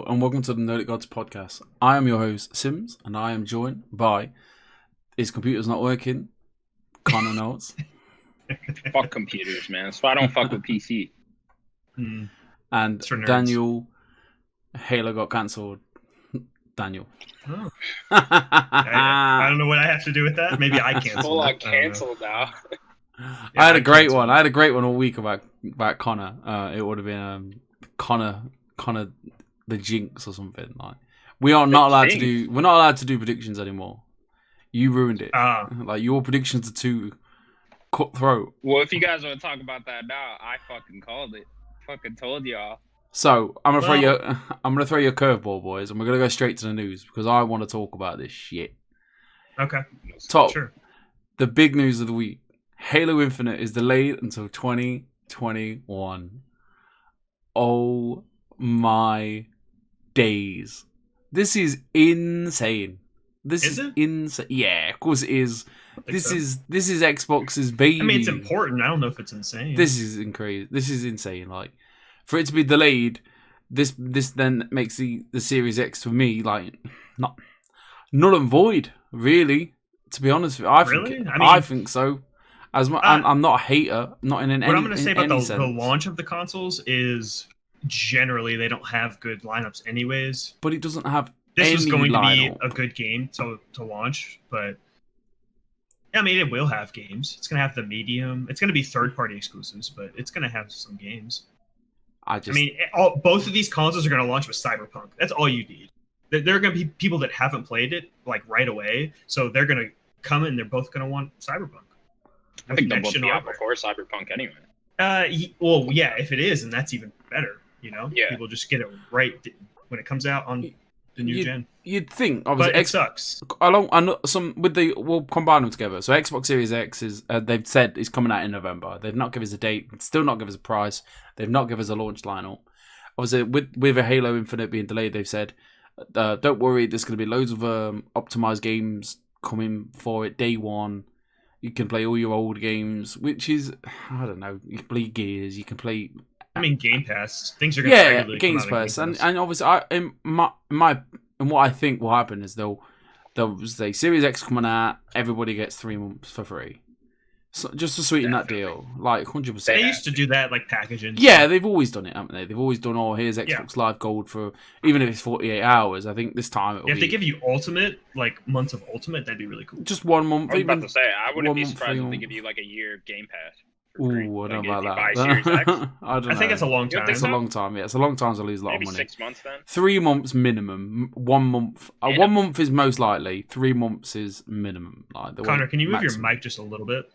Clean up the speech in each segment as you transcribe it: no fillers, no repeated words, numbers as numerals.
and welcome to the Nerdic Gods podcast. I am your host, Sims, and I am joined by his computer's not working, Connor Knowles. Fuck computers, man. So I don't fuck with PC. And Daniel, Halo got cancelled. Daniel. Oh. I don't know what I have to do with that. Maybe I canceled. Full on canceled now. Yeah, I had a great one. I had a great one all week about Connor. It would have been Connor the Jinx or something. Like we are not allowed to do. We're not allowed to do predictions anymore. You ruined it. Like your predictions are too cutthroat. Well, if you guys want to talk about that now, I fucking called it. Fucking told y'all. So I'm gonna throw you a curveball, boys, and we're gonna go straight to the news because I want to talk about this shit. Okay. Sure. The big news of the week: Halo Infinite is delayed until 2021. Oh my days! This is insane. This is insane. Yeah, of course it is. This is Xbox's baby. I mean, it's important. I don't know if it's insane. This is crazy. This is insane. Like, for it to be delayed, this then makes the Series X for me like not null and void. Really, to be honest, I think so. I'm not a hater. Not in any. What I'm going to say about the launch of the consoles is generally they don't have good lineups, anyways. But it doesn't have. This was going to be a good game to launch, but I mean, it will have games. It's going to have the medium. It's going to be third-party exclusives, but it's going to have some games. Both of these consoles are going to launch with Cyberpunk. That's all you need. There are going to be people that haven't played it like right away, so they're going to come and they're both going to want Cyberpunk. I think they'll both be out before Cyberpunk anyway. If it is, and that's even better. You know, people just get it right when it comes out on the new gen. You'd think, obviously, but it sucks. We'll combine them together. So Xbox Series X is they've said is coming out in November. They've not given us a date, still not given us a price. They've not given us a launch lineup. Obviously, with a Halo Infinite being delayed, they've said, don't worry, there's going to be loads of optimized games coming for it day one. You can play all your old games, which is, I don't know, you can play Gears, you can play. I mean, Game Pass. Things are going to regularly Game Pass. And obviously, in what I think will happen is they'll say Series X coming out, everybody gets 3 months for free. So, just to sweeten that deal, like 100%. They used to do that, like packaging. Yeah, they've always done it, haven't they? They've always done, here's Xbox Live Gold for, even if it's 48 hours. I think this time it'll be... If they give you Ultimate, like months of Ultimate, that'd be really cool. Just 1 month. I was about to say, I wouldn't be surprised if they give you like a year of Game Pass. Ooh, I don't know about that. I think it's a long time. It's a long time, yeah. It's a long time to lose a lot of money. Maybe 6 months then? 3 months minimum. 1 month. 1 month is most likely. 3 months is minimum. Connor, can you move your mic just a little bit?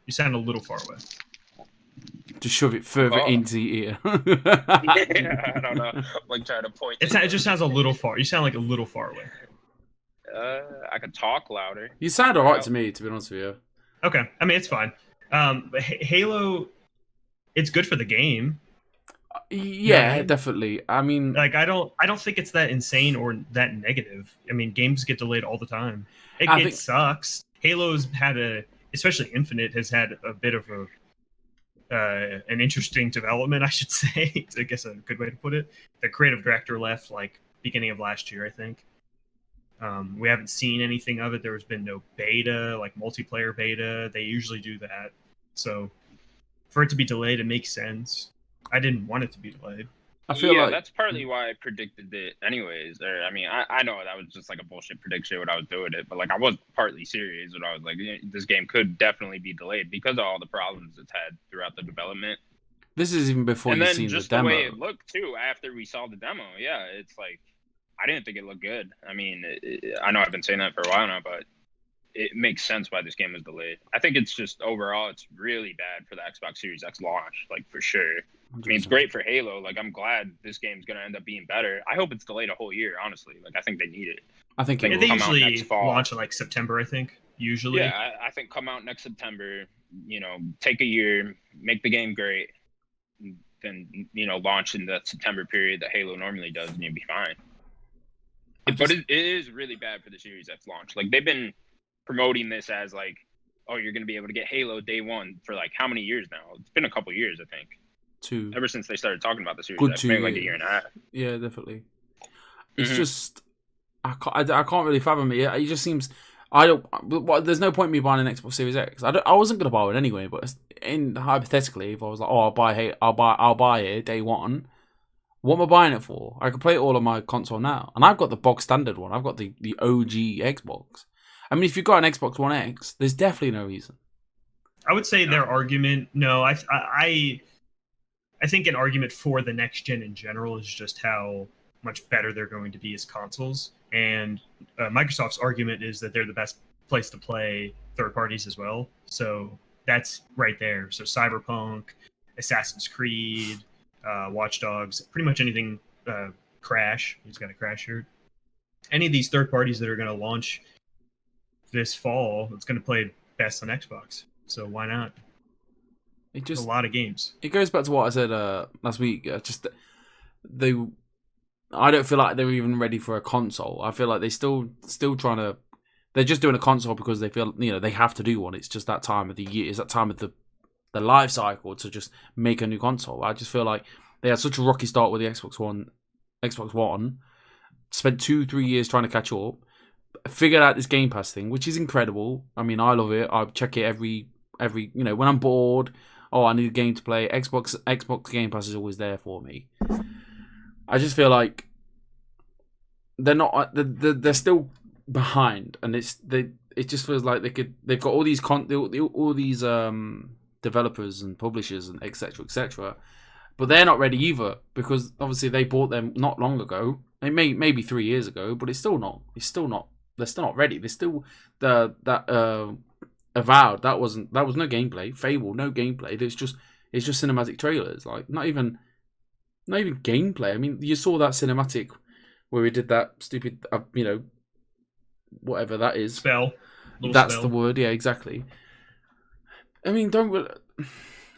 You sound a little far away. Just shove it further into your ear. I don't know. I'm like trying to point. It just sounds a little far. You sound like a little far away. I could talk louder. You sound alright to me, to be honest with you. Okay. I mean, it's fine. But Halo, it's good for the game. Yeah, definitely. I mean, like I don't think it's that insane or that negative. I mean, games get delayed all the time. It sucks. Halo's had especially Infinite has had a bit of an interesting development, I should say. I guess a good way to put it. The creative director left like beginning of last year, I think. We haven't seen anything of it. There has been no beta, like multiplayer beta. They usually do that. So for it to be delayed, it makes sense. I didn't want it to be delayed. I feel like that's partly why I predicted it anyways. I mean, I know that was just like a bullshit prediction when I was doing it, but like I was partly serious when I was like, this game could definitely be delayed because of all the problems it's had throughout the development. This is even before you've seen the demo. And then just the way it looked too after we saw the demo. Yeah, it's like, I didn't think it looked good. I mean, I know I've been saying that for a while now, but it makes sense why this game was delayed. I think it's just overall, it's really bad for the Xbox Series X launch, like for sure. 100%. I mean, it's great for Halo. Like, I'm glad this game's going to end up being better. I hope it's delayed a whole year, honestly. Like, I think they need it. I think they usually launch in like September, I think, usually. Yeah, I think come out next September, take a year, make the game great, then, launch in the September period that Halo normally does, and you'll be fine. But it is really bad for the Series X launch. Like, they've been promoting this as like, oh, you're going to be able to get Halo day one for like how many years now? It's been a couple years, I think. 2. Ever since they started talking about the Series X, maybe like a year and a half. Yeah, definitely. It's just I can't really fathom it. It just seems I don't. There's no point in me buying an Xbox Series X. I wasn't gonna buy one anyway. But hypothetically, if I was like, oh, I'll buy it day one. What am I buying it for? I can play it all on my console now, and I've got the bog standard one. I've got the OG Xbox. I mean, if you've got an Xbox One X, there's definitely no reason. I would say their argument. No, I think an argument for the next gen in general is just how much better they're going to be as consoles. And Microsoft's argument is that they're the best place to play third parties as well. So that's right there. So Cyberpunk, Assassin's Creed, Watch Dogs, pretty much anything. Crash. He's got a Crash shirt. Any of these third parties that are going to launch this fall, it's going to play best on Xbox. So why not? It's a lot of games. It goes back to what I said last week. I don't feel like they're even ready for a console. I feel like they're still trying to. They're just doing a console because they feel they have to do one. It's just that time of the year. It's that time of the life cycle to just make a new console. I just feel like they had such a rocky start with the Xbox One. Spent 2-3 years trying to catch up. Figured out this Game Pass thing, which is incredible. I mean, I love it. I check it every when I'm bored. Oh, I need a game to play. Xbox Game Pass is always there for me. I just feel like they're not. They're still behind, and it just feels like they've got all these developers and publishers and etc., but they're not ready either because obviously they bought them not long ago. Maybe 3 years ago, but it's still not. They're still not ready. They're still Avowed. That was no gameplay. Fable, no gameplay. It's just cinematic trailers. Like not even gameplay. I mean, you saw that cinematic where we did that stupid, whatever that is. Spell. That's spell. The word. Yeah, exactly. I mean,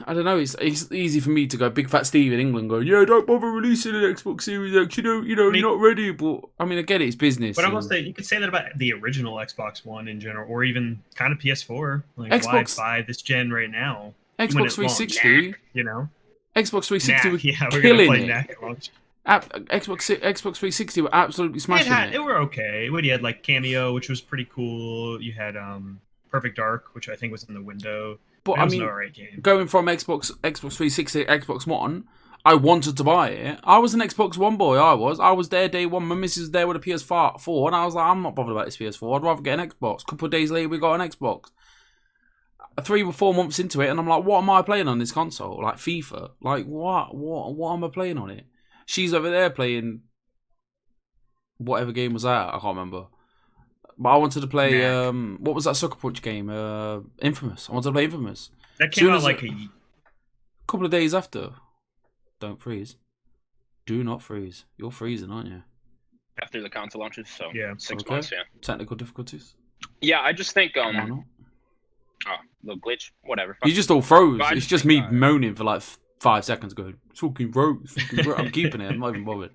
I don't know. It's easy for me to go big fat Steve in England. Go, yeah, don't bother releasing an Xbox Series X. You're not ready. But I mean, I get it. It's business. But I will say you could say that about the original Xbox One in general, or even kind of PS4. Like, Xbox, why buy this gen right now? Xbox 360. Xbox 360 were killing it. Xbox 360 were absolutely smashing it. It were okay. You had like Cameo, which was pretty cool. You had Perfect Dark, which I think was in the window. But I mean, right game. Going from Xbox 360 to Xbox One, I wanted to buy it. I was an Xbox One boy. I was there day one. My missus was there with a PS4, and I was like, I'm not bothered about this PS4. I'd rather get an Xbox. A couple of days later, we got an Xbox. 3 or 4 months into it, and I'm like, what am I playing on this console? Like FIFA. Like what am I playing on it? She's over there playing whatever game was that. I can't remember. But I wanted to play, what was that Sucker Punch game? Infamous. I wanted to play Infamous. That came out like a couple of days after. Don't freeze. Do not freeze. You're freezing, aren't you? After the console launches, so yeah. 6 months, yeah. Technical difficulties? Yeah, I just think, Why not? little glitch, whatever. You just all froze. It's just me moaning for like 5 seconds going, it's fucking froze. I'm keeping it. I'm not even bothered.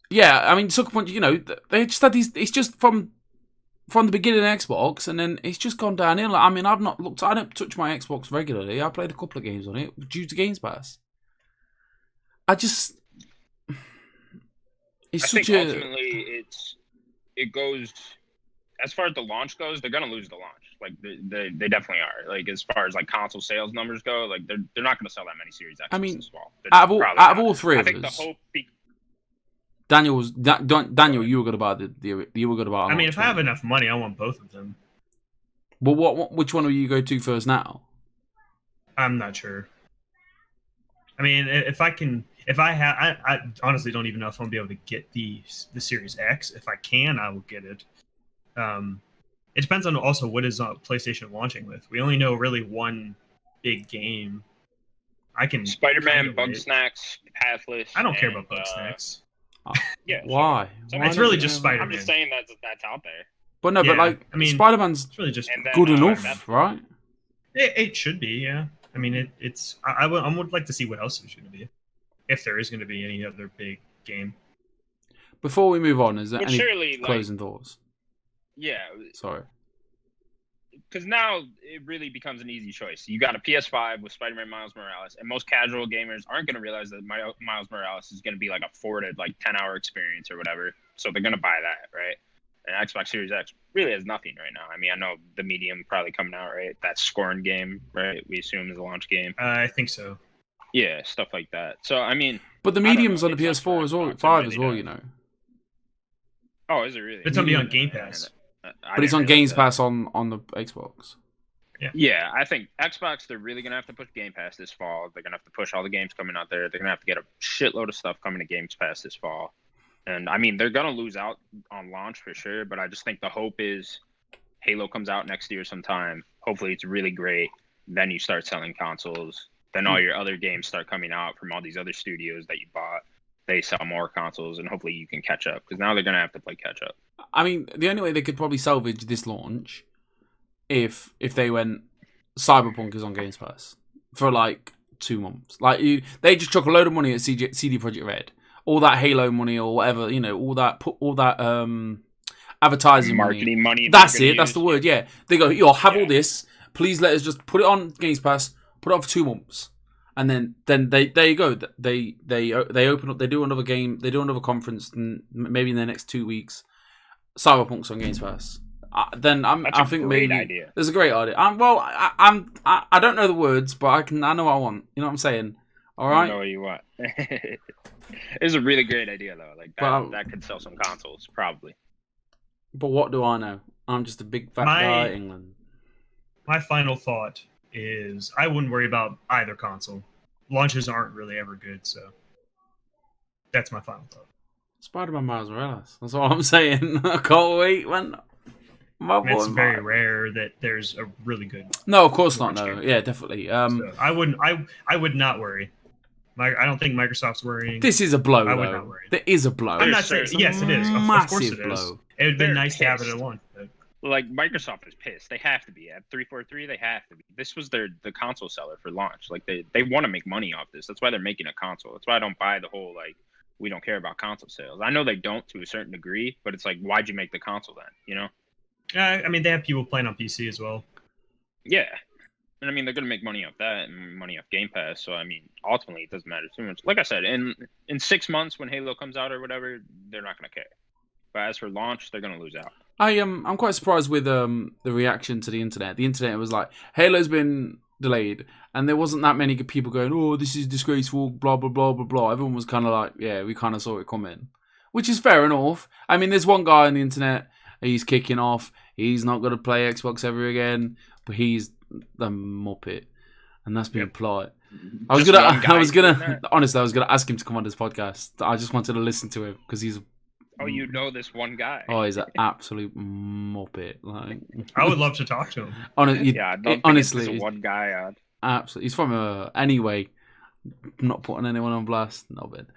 Yeah, I mean, Sucker Punch, they just had these. It's just from the beginning of Xbox, and then it's just gone downhill. I mean, I don't touch my Xbox regularly. I played a couple of games on it due to Games Pass. Ultimately, it goes as far as the launch goes. They're gonna lose the launch. Like they definitely are. Like as far as like console sales numbers go, like they're not gonna sell that many Series X. I mean, as well. out of all three of us, I think the hope. Daniel, you were going to buy you were going to buy. I mean, if I have enough money, I want both of them. But which one will you go to first now? I'm not sure. I mean, I honestly don't even know if I'm gonna be able to get the Series X. If I can, I will get it. It depends on also what is PlayStation launching with. We only know really one big game. I can Spider-Man, Bugsnax, Pathless. I don't care about Bugsnax. Yeah. Why? Sure. It's really just Spider-Man. I'm just saying that's out there. But no, but I mean, Spider-Man's really just good enough, right? It should be, yeah. I mean, it's. I would like to see what else there's going to be, if there is going to be any other big game. Before we move on, is there any closing thoughts? Yeah. Sorry. because now it really becomes an easy choice. You got a PS5 with Spider-Man Miles Morales, and most casual gamers aren't going to realize that Miles Morales is going to be like a 4 to 10-hour experience or whatever. So they're going to buy that, right? And Xbox Series X really has nothing right now. I mean, I know the Medium probably coming out, right? That Scorn game, right? We assume is a launch game. I think so. Yeah, stuff like that. So I mean, but the Medium's on the PS4 as well, 5 as well, you know. Oh, is it really? It's gonna be on Game Pass. But it's on Game Pass on the Xbox. Yeah, I think Xbox, they're really going to have to push Game Pass this fall. They're going to have to push all the games coming out there. They're going to have to get a shitload of stuff coming to Game Pass this fall. And, I mean, they're going to lose out on launch for sure, but I just think the hope is Halo comes out next year sometime. Hopefully it's really great. Then you start selling consoles. Then all your other games start coming out from all these other studios that you bought. They sell more consoles, and hopefully you can catch up, because now they're going to have to play catch up. I mean, the only way they could probably salvage this launch if they went Cyberpunk is on Game Pass for like 2 months. Like they just chuck a load of money at CD Projekt Red, all that Halo money or whatever, you know, all that advertising marketing money. That's it. That's the word. Yeah, they go, yo, have all this. Please let us just put it on Game Pass. Put it on for 2 months. And then there you go. They open up. They do another game. They do another conference, and maybe in the next 2 weeks, Cyberpunk's on Game Pass. I think maybe idea. There's a great idea. I don't know the words, but I know what I want. You know what I'm saying? All right. I know what you want. It's a really great idea though. Like that could sell some consoles probably. But what do I know? I'm just a big fat guy in England. My final thought is I wouldn't worry about either console. Launches aren't really ever good, so that's my final thought. Spider-Man Miles Morales. That's all I'm saying. I can't wait, man. It's very rare that there's a really good. No, of course not. No, yeah, definitely. So I would not worry. I don't think Microsoft's worrying. This is a blow. I would not worry. There is a blow. I'm not saying yes, it is. Of course it is. Blow. It would have been nice to have it at one. Like Microsoft is pissed. They have to be at 343. They have to be. This was the console seller for launch. Like they want to make money off this. That's why they're making a console. That's why I don't buy the whole like we don't care about console sales. I know they don't to a certain degree, but it's like why'd you make the console then? You know? I mean they have people playing on PC as well. Yeah, and I mean they're gonna make money off that and money off Game Pass. So I mean ultimately it doesn't matter too much. Like I said, in 6 months when Halo comes out or whatever, they're not gonna care. But as for launch, they're gonna lose out. I'm quite surprised with the reaction to the internet. The internet was like, Halo's been delayed, and there wasn't that many people going, "Oh, this is disgraceful," blah blah blah blah blah. Everyone was kind of like, "Yeah, we kind of saw it coming," which is fair enough. I mean, there's one guy on the internet, he's kicking off. He's not going to play Xbox ever again, but he's the muppet, and that's being polite. Honestly, I was gonna ask him to come on this podcast. I just wanted to listen to him because he's. Oh, you know this one guy. Oh, he's an absolute muppet. Like, I would love to talk to him. Honestly, it's one guy. Absolutely, he's from anyway. Not putting anyone on blast. Not bad.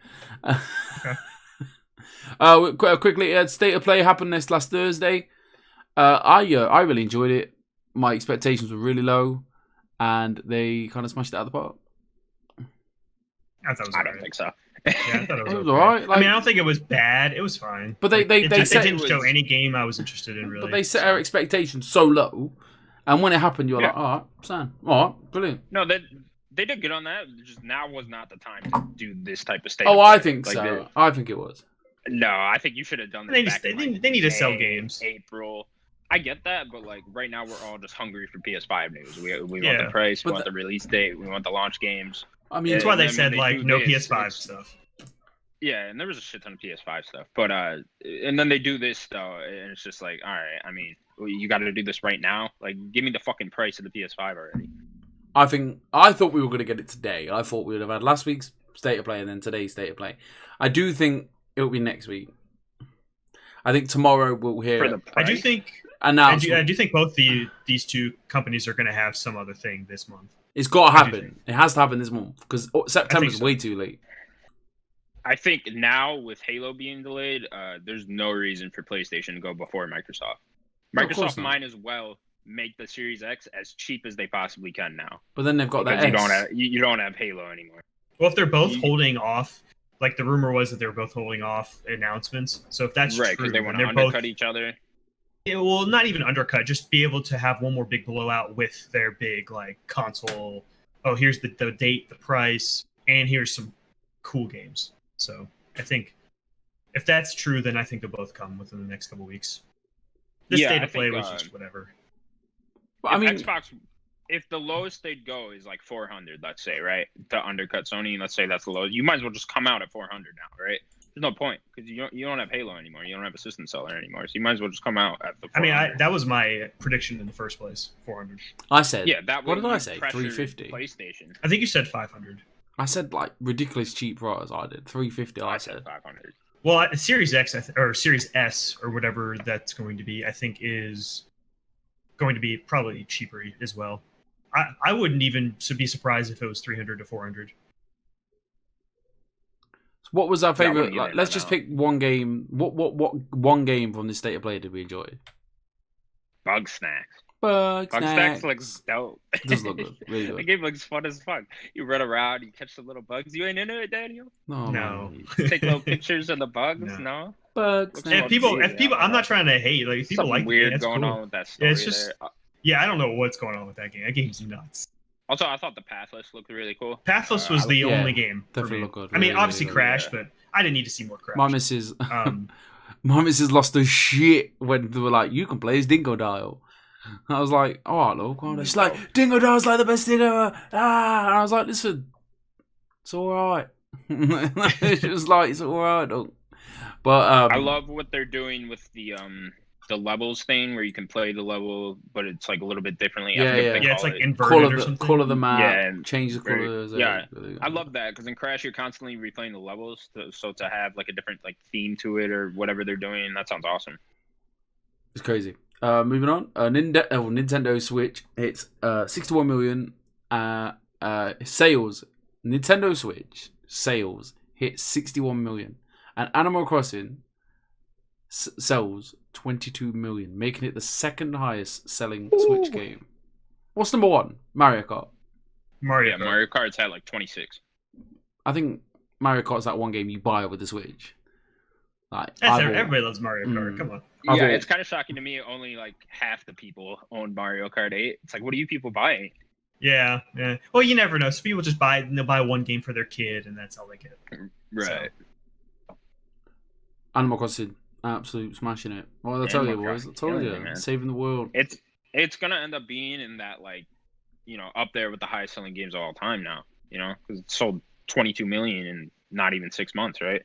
Quickly, State of Play happened this last Thursday. I really enjoyed it. My expectations were really low, and they kind of smashed it out of the park. I don't think so. Yeah, I thought it was alright. Like, I mean, I don't think it was bad. It was fine. But they didn't show any game I was interested in, really. But they set our expectations so low, and when it happened, you were like, all right, Sam, all right, brilliant. No, they did good on that. Just now was not the time to do this type of state. Oh, I think so. I think it was. No, I think you should have done that. They need to sell games. April. I get that, but like right now we're all just hungry for PS5 news. We want the price, we want the release date, we want the launch games. I mean, that's why they said like no PS5 stuff. Yeah, and there was a shit ton of PS5 stuff, but and then they do this though, and it's just like, all right, I mean, you got to do this right now. Like, give me the fucking price of the PS5 already. I thought we were going to get it today. I thought we would have had last week's State of Play and then today's State of Play. I do think it will be next week. I think tomorrow we'll hear. For the price? I do think both these two companies are going to have some other thing this month. It's got to happen. It has to happen this month because September's way too late. I think now with Halo being delayed, there's no reason for PlayStation to go before Microsoft. Microsoft might as well make the Series X as cheap as they possibly can now. But then they've got that S. You don't have Halo anymore. Well, if they're both holding off, like the rumor was that they were both holding off announcements. So if that's right, true, because they want to undercut each other. it will not even undercut, just be able to have one more big blowout with their big like console. Oh, here's the date, the price, and here's some cool games. So I think if that's true, then I think they'll both come within the next couple weeks. This state of play was just whatever. I mean, Xbox, if the lowest they'd go is like 400, let's say, right, to undercut Sony, let's say that's the lowest, you might as well just come out at 400 now, right? There's no point because you don't have Halo anymore. You don't have a system seller anymore, so you might as well just come out at the 400. I mean, that was my prediction in the first place, 400. I said, what did I say? 350. PlayStation. I think you said 500. I said like ridiculous cheap price. I did 350. I said 500. Well, Series X or Series S or whatever that's going to be, I think is going to be probably cheaper as well. I wouldn't even be surprised if it was 300 to 400. What was our favorite? Like, let's just pick one game. What one game from this state of play did we enjoy? Bug Snacks. Bug Snacks looks dope. It does look good. Really good. The game looks fun as fuck. You run around, you catch the little bugs. You ain't into it, Daniel? No. Take little pictures of the bugs. No. Bug Snacks. If people, I'm not trying to hate. Like if people something like weird the game, going cool. on with that story. Yeah, it's just. There. Yeah, I don't know what's going on with that game. That game's nuts. Also, I thought the Pathless looked really cool. Pathless was the only game. Definitely looked good. I mean, really, obviously really Crash, but I didn't need to see more Crash. My missus, my missus lost her shit when they were like, "You can play as Dingo Dial." I was like, "All right, look." She's like, "Dingo Dial's like the best thing ever." And I was like, "Listen, it's all right." She was like, "It's all right, look." But I love what they're doing with the levels thing, where you can play the level, but it's like a little bit differently. Yeah, it's like inverted or something. Color the map, and change the colors. Yeah, I love that because in Crash you're constantly replaying the levels, so to have like a different like theme to it or whatever they're doing, that sounds awesome. It's crazy. Moving on, Nintendo Switch. It's 61 million sales. Nintendo Switch sales hit 61 million, and Animal Crossing sells 22 million, making it the second highest selling Switch game. What's number one? Mario Kart. Mario Kart's had like 26. I think Mario Kart's that one game you buy with the Switch. Like everybody loves Mario Kart. Come on. Yeah, it's kind of shocking to me. Only like half the people own Mario Kart 8. It's like, what are you people buying? Yeah. Well, you never know. So people just buy one game for their kid, and that's all they get. Right. So. Animal Crossing, absolute smashing it. What did I tell you, boys? I told you, saving the world. It's gonna end up being in that, like, you know, up there with the highest selling games of all time now. You know, because it sold 22 million in not even 6 months, right?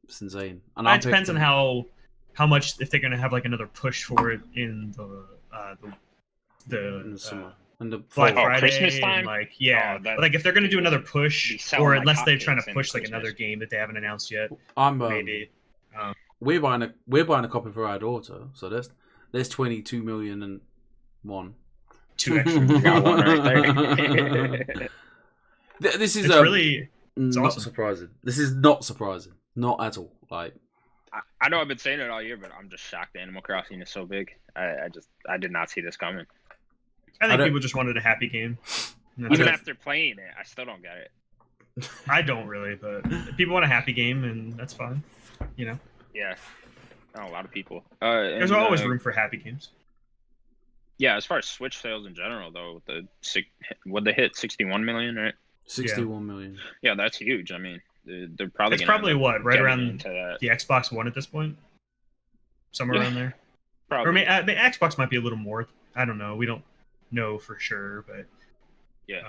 It's insane. And it depends on how much, if they're gonna have like another push for it in the summer. And the Black Friday, Christmas time. Like like if they're gonna do another push, or unless they're trying to push like another game that they haven't announced yet, maybe. We're buying a copy for our daughter, so there's 22 million and one. Two extra. Got one right there. This is it's not awesome. surprising. This is not surprising, not at all. Like, I know I've been saying it all year, but I'm just shocked Animal Crossing is so big. I did not see this coming. I think people just wanted a happy game. Even after playing it, I still don't get it. I don't really, but people want a happy game, and that's fine. You know. Yeah. A lot of people. There's always room for happy games. Yeah, as far as Switch sales in general, though, would they hit 61 million, right? 61 million. Yeah, that's huge. I mean, they're probably. It's probably what, right around the Xbox One at this point, somewhere around there. Probably. Or Xbox might be a little more. I don't know. We don't know for sure, but yeah,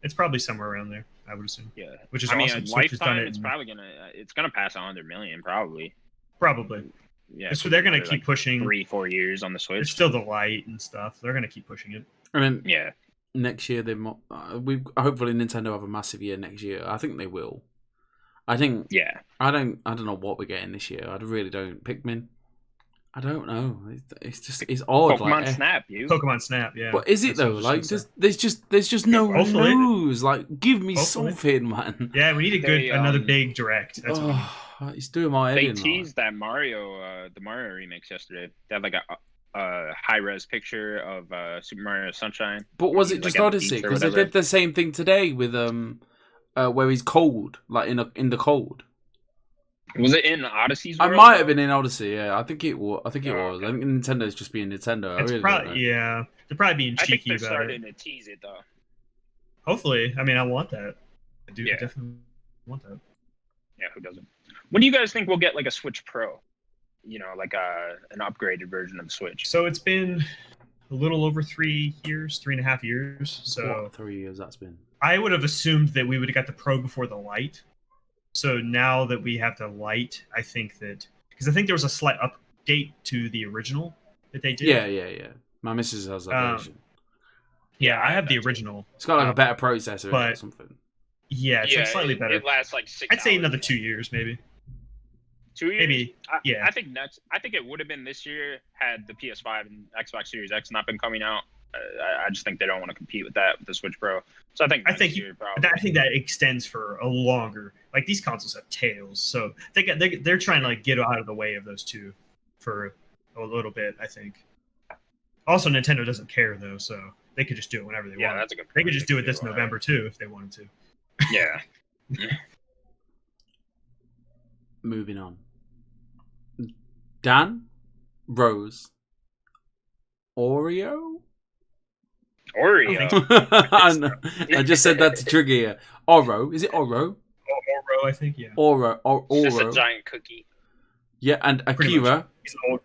it's probably somewhere around there. I would assume. Yeah, which is awesome. Switch lifetime, it's probably gonna pass 100 million, probably. Probably. Yeah. So they're gonna keep like pushing 3-4 years on the Switch. It's still the light and stuff. They're gonna keep pushing it. I mean, yeah. Next year hopefully Nintendo have a massive year next year. I think they will. I think. Yeah. I don't know what we're getting this year. I really don't. Pikmin. I don't know. It's odd. Pokemon Snap, Pokemon Snap, yeah. But is it though? Like, there's just no news. Like, give me something, man. Yeah, we need another big direct. That's it's doing my head in. They teased that Mario, the Mario remix yesterday. They had like a high res picture of Super Mario Sunshine. But was it just Odyssey? Because they did the same thing today with where he's cold, like in the cold. Was it in Odyssey's I world? might have been in Odyssey. Yeah, I think it was. I think it was. Okay. I think Nintendo's just being Nintendo. I It's really probably don't know. yeah. They're probably being I think cheeky they're about starting it. to tease it though. Hopefully, I mean, I want that. I do. Yeah. I definitely want that. Yeah, who doesn't? When do you guys think we'll get like a Switch Pro? You know, like an upgraded version of the Switch. So it's been a little over 3 years, 3.5 years. So What 3 years that's been? I would have assumed that we would have got the Pro before the Lite. So now that we have the Lite, I think that because I think there was a slight update to the original that they did. Yeah. My missus has that version. Yeah, I have the that too. original. It's got like a better processor in it or but- something. Yeah, it's like slightly better. It lasts like 6 I'd say hours. another 2 years, maybe. 2 years? Maybe. Yeah. I think next. I think it would have been this year had the PS5 and Xbox Series X not been coming out. I just think they don't want to compete with that with the Switch Pro. So I think next year, probably. I think that extends for a longer. Like these consoles have tails, so they're trying to like get out of the way of those two for a little bit. I think. Also, Nintendo doesn't care though, so they could just do it whenever they want. That's a good point. They could just do it this November too if they wanted to. Yeah. Moving on. Dan, Rose, Oreo. Oreo. I know. I just said that to trigger you. Oro. Is it Oro? Oro, I think, yeah. Oro. It's just a Oro. giant cookie. Yeah, and Pretty much. Akira, He's an old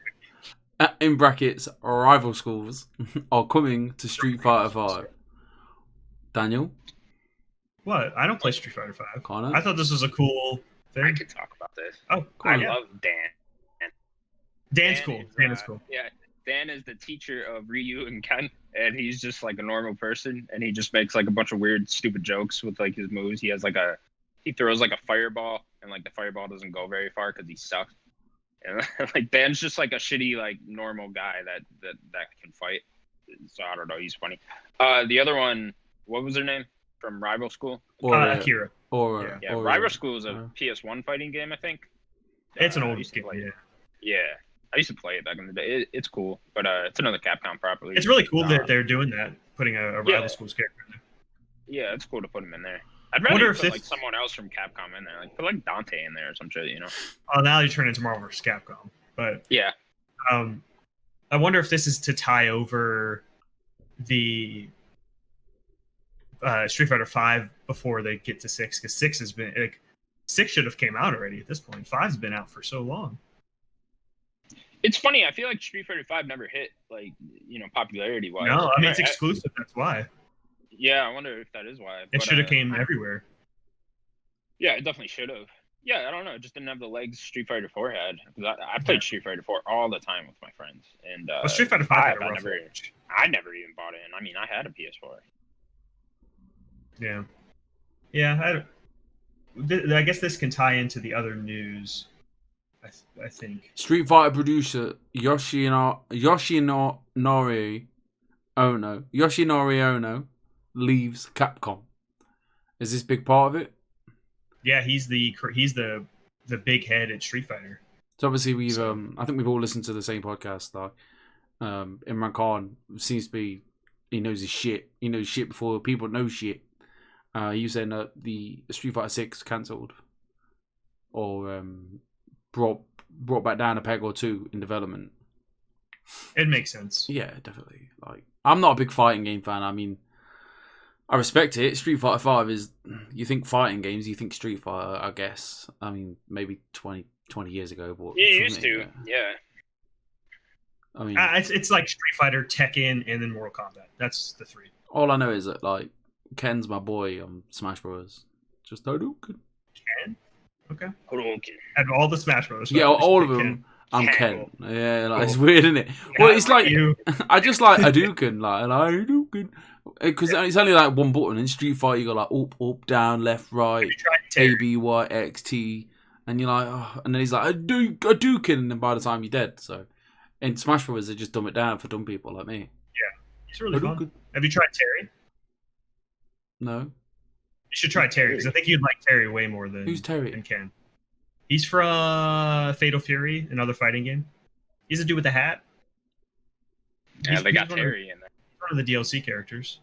cookie. in brackets, rival schools, are coming to Street Fighter 5. Daniel? What? I don't play Street Fighter 5. Connor? I thought this was a cool I thing. could talk about this. Oh, cool. I yeah. love Dan. Dan's Dan cool. is, Dan is cool. Yeah, Dan is the teacher of Ryu and Ken, and he's just like a normal person, and he just makes like a bunch of weird, stupid jokes with like his moves. He has like he throws like a fireball, and like the fireball doesn't go very far because he sucks. And like Dan's just like a shitty, like normal guy that can fight. So I don't know. He's funny. The other one, what was her name from Rival School? Akira. Oro. Yeah, Oro. Rival School is a PS1 fighting game, I think. It's an I old used to game. play Yeah. it. Yeah, I used to play it back in the day. It's cool, but it's another Capcom property. It's really cool that they're doing that, putting a Yeah. rival schools character in there. Yeah, it's cool to put him in there. I'd Wonder rather if put this- like someone else from Capcom in there, like put like Dante in there or some shit, you know? Oh, now you turn into Marvel vs. Capcom. But Yeah, I wonder if this is to tie over the Street Fighter 5 before they get to 6, because 6 has been like 6 should have came out already at this point. 5's been out for so long. it's funny. I feel like Street Fighter 5 never hit like popularity wise. No, I mean it's exclusive. That's why Yeah, I wonder if that is why. it But, should have came everywhere. Yeah, it definitely should have. Yeah, I don't know. It just didn't have the legs Street Fighter 4 had. 'Cause I played Street Fighter 4 all the time with my friends, and Well, Street Fighter 5 had a I rough never, launch. I never even bought it. I mean, I had a PS4. Yeah, yeah. I guess this can tie into the other news. I think. Street Fighter producer Yoshinori Ono leaves Capcom. Is this big part of it? Yeah, he's the big head at Street Fighter. So obviously I think we've all listened to the same podcast. Like Imran Khan seems to be, he knows his shit. He knows shit before people know shit. He was saying that the Street Fighter 6 cancelled or brought back down a peg or two in development. It makes sense. Yeah, definitely. Like, I'm not a big fighting game fan. I mean, I respect it. Street Fighter 5 is, you think fighting games, you think Street Fighter, I guess. I mean, maybe 20 years ago. But You for used me, to, yeah. I mean, It's like Street Fighter, Tekken, and then Mortal Kombat. That's the three. all I know is that, like, Ken's my boy on Smash Bros. Just Hadouken. Ken? Okay. Hadouken. And all the Smash Bros. Yeah, all of them. Ken. I'm Ken. Ken. Yeah, like, it's Cool. weird, isn't it? Yeah, Well, it's like, you. I just like Hadouken, like Hadouken. Because it's only like one button. In Street Fighter, you got like up, down, left, right, Have you tried A, Terry? B, Y, X, T. And you're like, oh. And then he's like, Hadouken. And then by the time you're dead. So in Smash Bros, they just dumb it down for dumb people like me. It's really fun. Hadouken. Have you tried Terry? No. You should try Terry because I think you'd like Terry way more than Who's Terry? than Ken. He's from Fatal Fury, another fighting game. He's a dude with a hat. Yeah, they got he's one of- Terry in there. One of the DLC characters.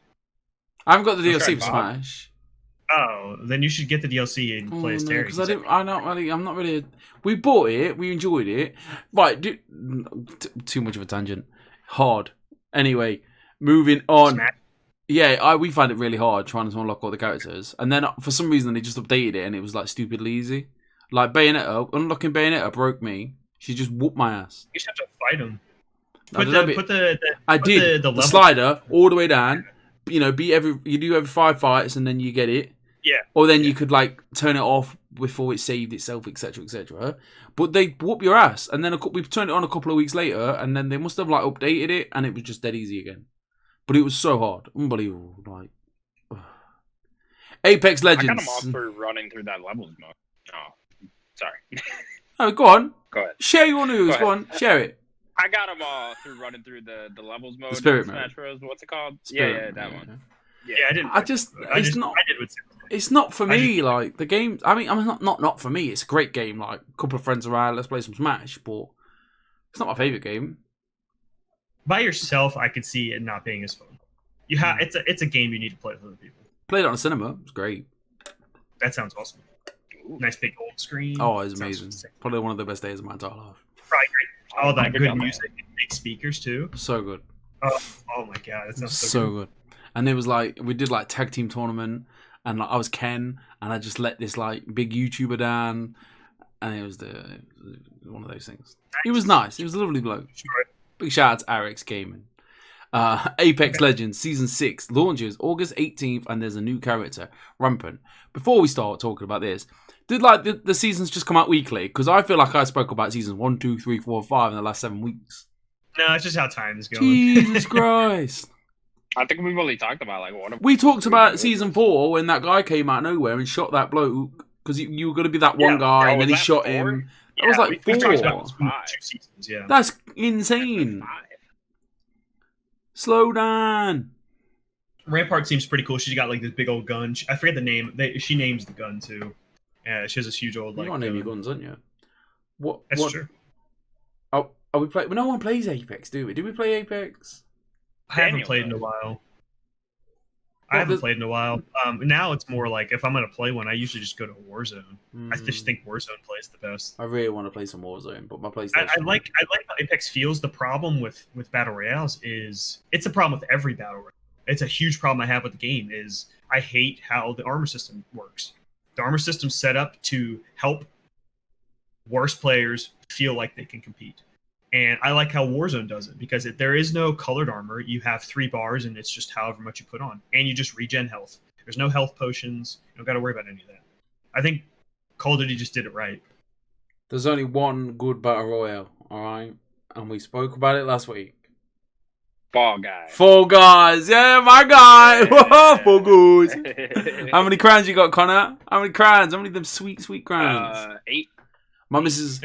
I haven't got the Let's DLC try for Bob. Smash. Oh, then you should get the DLC and play as Terry. Because I'm not really. We bought it. We enjoyed it. Right. Too much of a tangent. Hard. Anyway, moving on. Smash. Yeah, we found it really hard trying to unlock all the characters, and then for some reason they just updated it, and it was like stupidly easy. Like Bayonetta, unlocking Bayonetta broke me. She just whooped my ass. You just have to fight him. I did the slider all the way down. You know, you do every 5 fights, and then you get it. Yeah. Or then you could like turn it off before it saved itself, etc., etc. But they whoop your ass, and then we turned it on a couple of weeks later, and then they must have like updated it, and it was just dead easy again. But it was so hard, unbelievable. Like Apex Legends. I got them off for running through that levels mode. Oh, sorry. Oh, go on. Go ahead. Share your news. Go on, share it. I got them all through running through the levels mode. The Spirit Smash mode. Bros. What's it called? Spirit that mode, one. Yeah, I didn't. It's not for me. Like the game. I mean, not for me. It's a great game. Like a couple of friends around, let's play some Smash. But it's not my favorite game. By yourself, I could see it not being as fun. You have it's a game you need to play with other people. Played it on a cinema. It's great. That sounds awesome. Ooh. Nice big old screen. Oh, it's amazing. Probably one of the best days of my entire life. Probably great. All that good man. music and big speakers too. So good. Oh my god, that sounds so good. And it was like we did like tag team tournament, and like I was Ken, and I just let this like big YouTuber down, and it was one of those things. It was nice. It was a lovely bloke. Sure. Big shout out to Arex Gaming. Apex Legends Season 6 launches August 18th, and there's a new character, Rampant. Before we start talking about this, did like the seasons just come out weekly? Because I feel like I spoke about seasons 1, 2, 3, 4, 5 in the last 7 weeks. No, it's just how time is going. Jesus Christ. I think we've only talked about like one. We talked about season 4 when that guy came out of nowhere and shot that bloke because you were going to be that one guy, and then he shot him. That was like 4. Two seasons, yeah. That's insane. Slow down. Rampart seems pretty cool. She's got like this big old gun. I forget the name. She names the gun too. She has this huge old like. You don't name your guns, don't you? That's true. Oh, are we playing? No one plays Apex, do we? Do we play Apex? I haven't played in a while. Now it's more like if I'm gonna play one, I usually just go to Warzone. I just think Warzone plays the best. I really want to play some Warzone, but my PlayStation. I like how Apex feels. The problem with battle royales is it's a problem with every battle royale. It's a huge problem I have with the game. Is I hate how the armor system works. The armor system's set up to help worse players feel like they can compete. And I like how Warzone does it because there is no colored armor. You have 3 bars, and it's just however much you put on. And you just regen health. There's no health potions. You don't got to worry about any of that. I think Call of Duty just did it right. There's only one good battle royale, all right? And we spoke about it last week. Fall Guys. Fall Guys. Yeah, my guy. Yeah. Fall Guys. How many crowns you got, Connor? How many crowns? How many of them sweet, sweet crowns? 8. My missus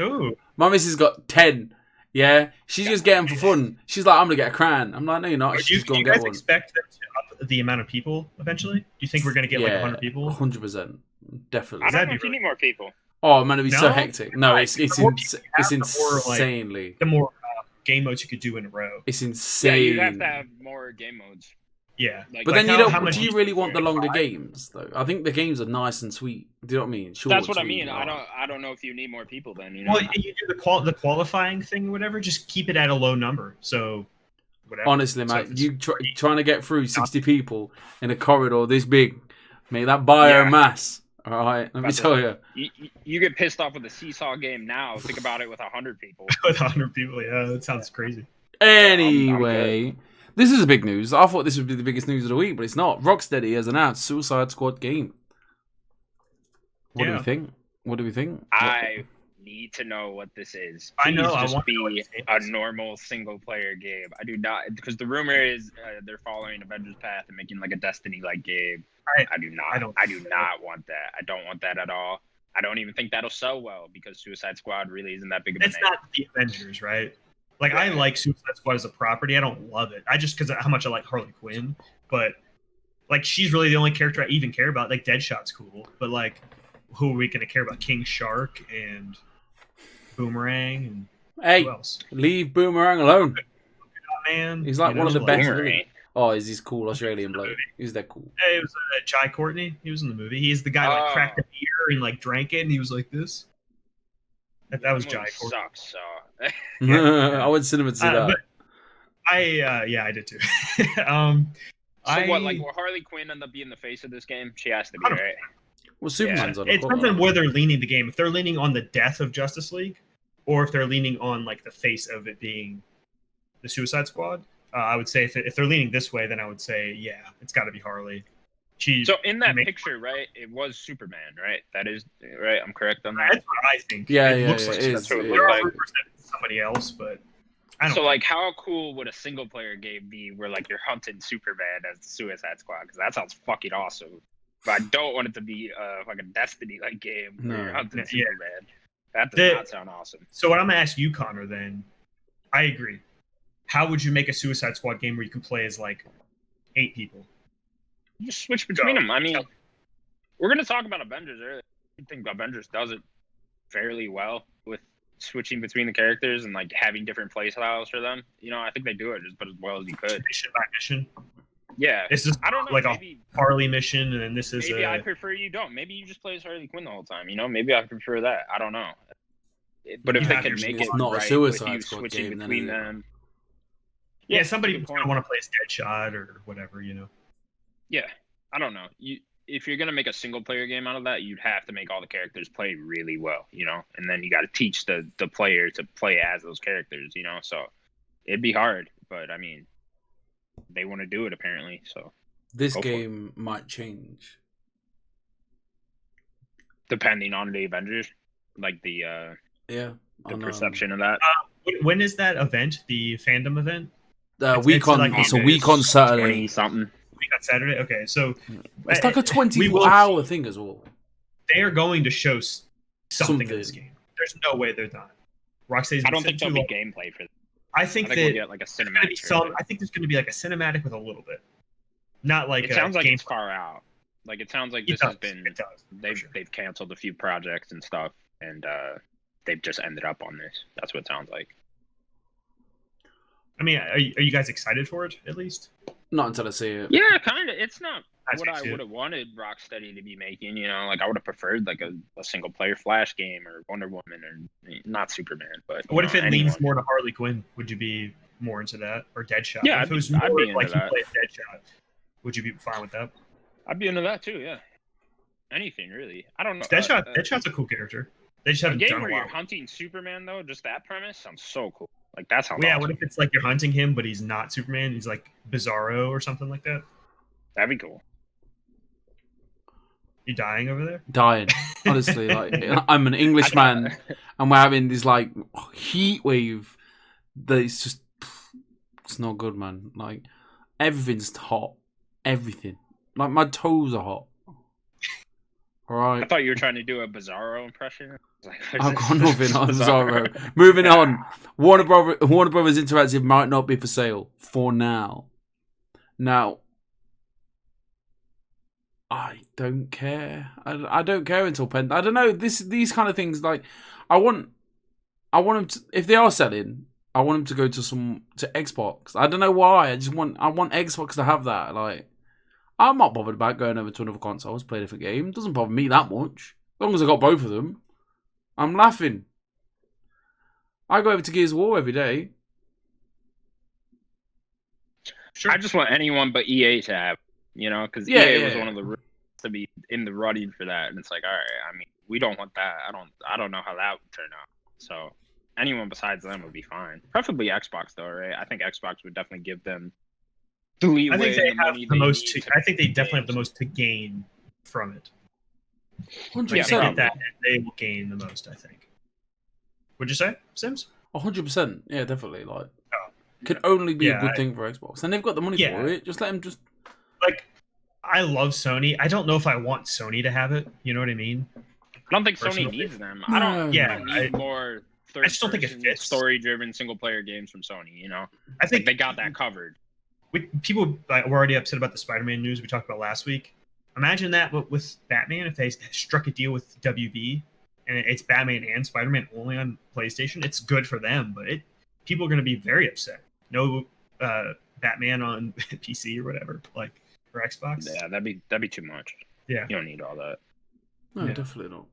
got 10. Yeah, she's just getting for fun. She's like, I'm gonna get a crown. I'm like, no, you're not. Do you guys expect them to up the amount of people eventually? Do you think we're gonna get like 100 people? 100%, definitely. I don't know if you need more people. Oh man, it'd be so hectic. No, it's insanely. The more game modes you could do in a row. It's insane. Yeah, you have to have more game modes. Yeah, but then you don't. Do you really want the longer games though? I think the games are nice and sweet. Do you know what I mean? Short, that's what I sweet, mean. I don't know if you need more people then. You know? Well, you do the qualifying thing or whatever. Just keep it at a low number. So, whatever. Honestly, mate, you trying to get through 60 people in a corridor this big, make that biomass. All right, let me tell you. You get pissed off with a seesaw game now. Think about it with 100 people. With 100 people, yeah, that sounds crazy. Anyway. This is big news. I thought this would be the biggest news of the week, but it's not. Rocksteady has announced Suicide Squad game. What do we think? What do we think? I need to know what this is. I know. I want to be a normal single-player game. I do not, because the rumor is they're following Avengers path and making like a Destiny-like game. I do not. I do not want that. I don't want that at all. I don't even think that'll sell well because Suicide Squad really isn't that big of a name. It's not the Avengers, right? Like, I like Suicide Squad as a property. I don't love it. I just, because of how much I like Harley Quinn. But, like, she's really the only character I even care about. Like, Deadshot's cool. But, like, who are we going to care about? King Shark and Boomerang and who else? Leave Boomerang alone. Man. He's like one of the best. Oh, is this cool Australian bloke? Is that cool? It was Jai Courtney. He was in the movie. He's the guy like cracked a beer and like drank it, and he was like this. That was Jai Courtney. Sucks. So I went cinema to see that. But I did too. what? Like, will Harley Quinn end up being the face of this game? She has to be, right? Well, Superman's on. It depends on where they're leaning the game. If they're leaning on the death of Justice League, or if they're leaning on like the face of it being the Suicide Squad. I would say if they're leaning this way, then I would say, yeah, it's got to be Harley. So in that picture, right, it was Superman, right? That is right. I'm correct on that. That's what I think. Yeah, it yeah, looks yeah, like it that's is. what it looks like. It's somebody else, but I don't. So like, how cool would a single player game be where like you're hunting Superman as the Suicide Squad? Because that sounds fucking awesome. But I don't want it to be like a Destiny like game where you're hunting Superman. That does not sound awesome. So what I'm gonna ask you, Connor, then, I agree. How would you make a Suicide Squad game where you can play as like 8 people? You just switch between them. I mean, we're gonna talk about Avengers earlier. I think Avengers does it fairly well with switching between the characters and like having different play styles for them. You know, I think they do it just about as well as you could. Mission by mission. Yeah, this is I don't know, like maybe, a Harley mission, and then this is. Maybe I prefer you don't. Maybe you just play as Harley Quinn the whole time. You know, maybe I prefer that. I don't know. But if they can make it not right a Suicide with you Squad switching game, between them. Yeah, somebody's gonna want to play as Deadshot or whatever, you know. Yeah, I don't know. If you're gonna make a single player game out of that, you'd have to make all the characters play really well, you know, and then you got to teach the player to play as those characters, you know. So it'd be hard, but I mean, they want to do it apparently. So this game might change depending on the Avengers, like the perception of that. When is that event? The fandom event? It's a week on Saturday. Something. Week on Saturday. Okay, so it's like a 24-hour thing as well. They are going to show something in this game. There's no way they're done. Rocksteady's. I don't think there'll be gameplay for this. I think we'll get like a cinematic. I think there's going to be like a cinematic with a little bit, not like. It sounds like it's far out. Like it sounds like this has been. It does. They've canceled a few projects and stuff, and they've just ended up on this. That's what it sounds like. I mean, are you guys excited for it, at least? Not until I see it. Yeah, kind of. It's not what I would have wanted Rocksteady to be making, you know? Like, I would have preferred, like, a single-player Flash game or Wonder Woman or not Superman, but... What if it leans more to Harley Quinn? Would you be more into that? Or Deadshot? Yeah, if it was I'd more be into like that. you play Deadshot, would you be fine with that? I'd be into that, too, yeah. Anything, really. I don't know. Deadshot's a cool character. They just haven't done done where a lot. you're hunting Superman, though, just that premise sounds so cool. Like, that sounds Yeah, awesome. what if it's like you're hunting him, but he's not Superman? He's like Bizarro or something like that? That'd be cool. You dying over there? Dying. Honestly, like, I'm an Englishman, and we're having this, like, heat wave that it's just... It's not good, man. Like, everything's hot. Everything. Like, my toes are hot. Alright. I thought you were trying to do a Bizarro impression. I've got nothing on Bizarro. Moving on. Warner Brothers Interactive might not be for sale for now. Now, I don't care. I don't care until Pen. I don't know. These kind of things. Like, I want them to. If they are selling, I want them to go to Xbox. I don't know why. I want Xbox to have that. Like, I'm not bothered about going over to another console to play a different game. It doesn't bother me that much. As long as I got both of them. I'm laughing. I go over to Gears of War every day. Sure. I just want anyone but EA to have, you know, because EA was one of the roots to be in the running for that, and it's like, all right, I mean, we don't want that. I don't know how that would turn out. So anyone besides them would be fine. Preferably Xbox, though, right? I think Xbox would definitely give them the leeway. I think they have the most. I think they definitely have the most to gain from it. 100%. That they will gain the most, I think. Would you say, Sims? 100%. Yeah, definitely. Like, could only be a good thing for Xbox, and they've got the money for it. Just let them just. Like, I love Sony. I don't know if I want Sony to have it. You know what I mean? I don't think Sony needs them. I don't need more. I just don't think it fits. Story-driven single-player games from Sony. You know, I think they got that covered. People were already upset about the Spider-Man news we talked about last week. Imagine that with Batman, if they struck a deal with WB and it's Batman and Spider-Man only on PlayStation, it's good for them, but people are going to be very upset. No Batman on PC or whatever, like for Xbox. Yeah, that'd be too much. Yeah, you don't need all that. No, definitely not.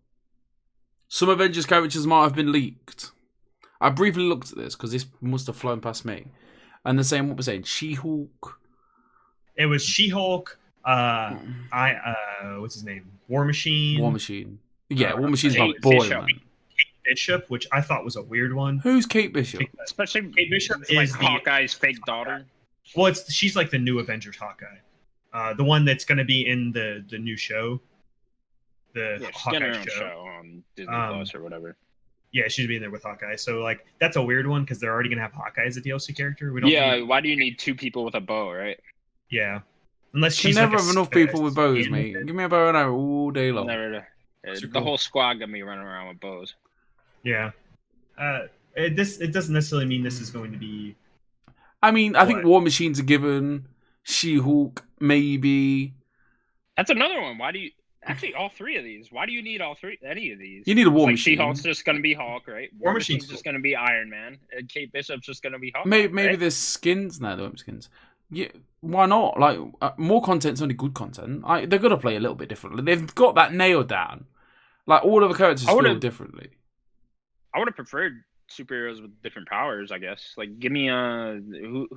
Some Avengers characters might have been leaked. I briefly looked at this because this must have flown past me. And the same what we're saying, She-Hulk. It was She-Hulk. What's his name? War Machine. War Machine. Yeah, War Machine's my boy, man. Kate Bishop, which I thought was a weird one. Who's Kate Bishop? Especially Kate Bishop is is Hawkeye's fake daughter. Well, she's like the new Avengers Hawkeye, the one that's going to be in the new show, the Hawkeye show on Disney Plus or whatever. Yeah, she's being there with Hawkeye. So like that's a weird one because they're already going to have Hawkeye as a DLC character. We don't. Why do you need two people with a bow, right? Yeah, unless you she's never like have enough people with bows, mate. Give me a bow and arrow all day long. Never. The whole squad got me running around with bows. Yeah. It doesn't necessarily mean this is going to be. I mean, I think War Machine's a given. She-Hulk, maybe. That's another one. Why do you actually all three of these? Why do you need all three? Any of these? You need a War Machine. She-Hulk's just going to be Hulk, right? War Machine's just going to be Iron Man, and Kate Bishop's just going to be Hulk. Maybe there's skins. No, there won't be skins. Yeah, why not? Like more content's only good content. They're gonna play a little bit differently. They've got that nailed down. Like all of the characters feel differently. I would have preferred superheroes with different powers. I guess. Like, give me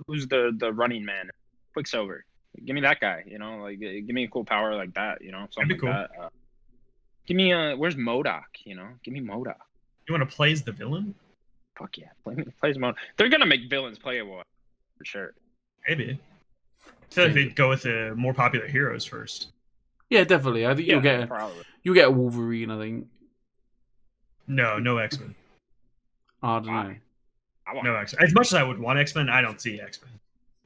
who's the running man? Quicksilver. Give me that guy. You know, like give me a cool power like that. You know, something like that. Give me where's MODOK? You know, give me MODOK. You want to play as the villain? Fuck yeah, play as MODOK. They're gonna make villains playable for sure. Maybe. I feel like they'd go with the more popular heroes first. Yeah, definitely. I think you'll get a Wolverine. I think. No X-Men. I don't know. No X-Men. As much as I would want X-Men, I don't see X-Men.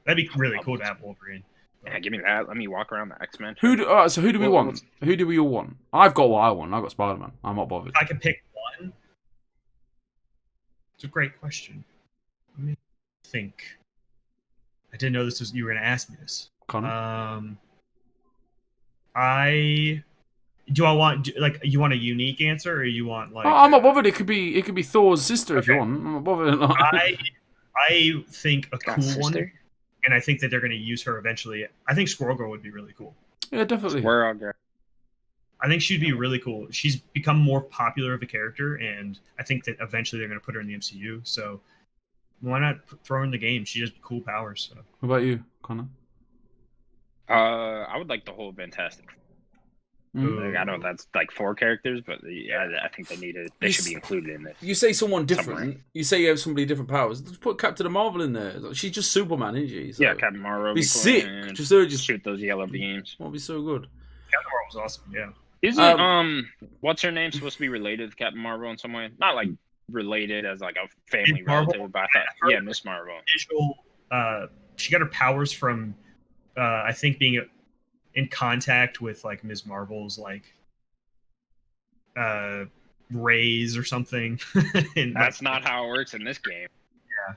That'd be really cool to have Wolverine. Yeah, give me that. Let me walk around the X-Men. Who do we want? Who do we all want? I've got what I want. I've got Spider-Man. I'm not bothered. If I can pick one. It's a great question. Let me think. I didn't know you were going to ask me this. Connor? You want a unique answer, or you want like? I'm not bothered. It could be Thor's sister if you want. I'm not bothered. I think a cool one, and I think that they're going to use her eventually. I think Squirrel Girl would be really cool. Yeah, definitely. Squirrel Girl. I think she'd be really cool. She's become more popular of a character, and I think that eventually they're going to put her in the MCU. So why not throw her in the game? She has cool powers. So. What about you, Connor? I would like the whole Fantastic. Like, I know that's like 4 characters, but I think they should be included in this. You say someone different. Somewhere. You say you have somebody different powers. Let's put Captain Marvel in there. She's just Superman, isn't she? So yeah, Captain Marvel. Be sick. Just shoot those yellow beams. That'd be so good. Captain Marvel's awesome. Yeah. Isn't what's her name supposed to be related to Captain Marvel in some way? Not like related as like a family relative, but I thought, Miss Marvel. She got her powers from, I think, being in contact with like Ms. Marvel's like rays or something. And that's not how it works in this game. Yeah.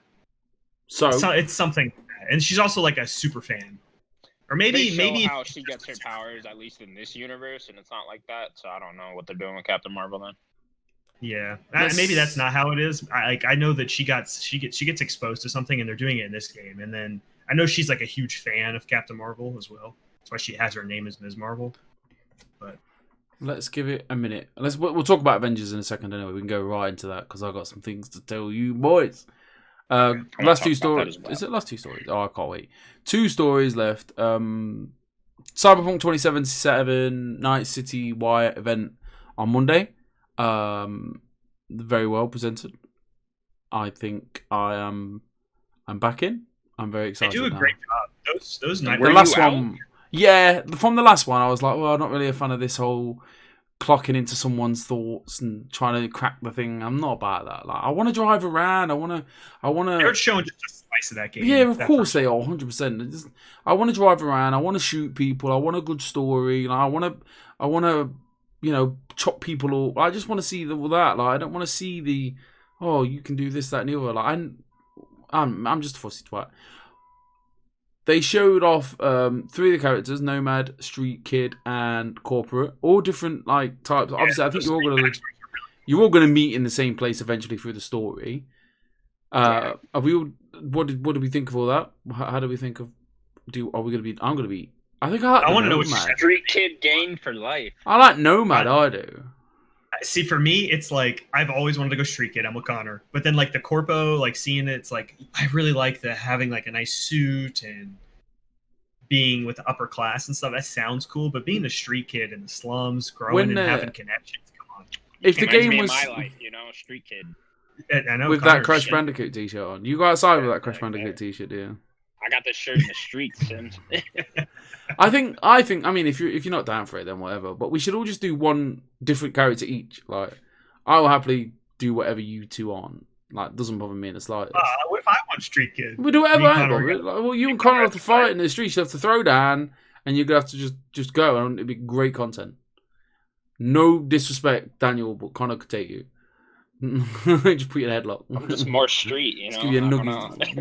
So it's something, and she's also like a super fan. Or maybe how she gets her powers, at least in this universe, and it's not like that. So I don't know what they're doing with Captain Marvel then. Yeah, maybe that's not how it is. I know that she gets exposed to something, and they're doing it in this game. And then I know she's like a huge fan of Captain Marvel as well. That's why she has her name as Ms. Marvel. But let's give it a minute. We'll talk about Avengers in a second. Anyway, we can go right into that because I got some things to tell you boys. Last 2 stories. Well. Is it last 2 stories? Oh, I can't wait. 2 stories left. Cyberpunk 2077 Night City Wire event on Monday. Very well presented. I think I'm back in. I'm very excited. They do a great job. Those night. The last one. Yeah, from the last one, I was like, well, I'm not really a fan of this whole clocking into someone's thoughts and trying to crack the thing. I'm not about that. Like, I want to drive around. I want to. They're showing just a slice of that game. Yeah, of course they are, 100%. I want to drive around. I want to shoot people. I want a good story. Like, I want to, chop people all. I just want to see all that. Like, I don't want to see you can do this, that, and the other. Like, I'm just a fussy twat. They showed off 3 of the characters: Nomad, Street Kid, and Corporate. All different like types. Yeah, obviously, I think you're all gonna meet in the same place eventually through the story. Have we all what did we think of all that? How do we think of? Are we gonna be? I'm gonna be. I think I want to know what Street Kid game for life. I like Nomad. I do. See, for me, it's like I've always wanted to go Street Kid. I'm with Connor, but then like the Corpo, like seeing it, it's like I really like the having like a nice suit and being with the upper class and stuff. That sounds cool, but being a street kid in the slums, growing and having connections, come on. If the game was my life, Street Kid. I know with that Crash Bandicoot t-shirt on, you got outside with that Crash Bandicoot t-shirt, do you? I got this shirt in the streets, Sims. I think. I mean, if you're not down for it, then whatever. But we should all just do one different character each. Like, I will happily do whatever you two on. Like, doesn't bother me in the slightest. What if I want Street Kid? We do whatever. Well, you and Connor have to fight in the streets. You have to throw down, and you're gonna have to just go, and it'd be great content. No disrespect, Daniel, but Connor could take you. Just put your headlock. I'm just more street, Just give you a nugget. I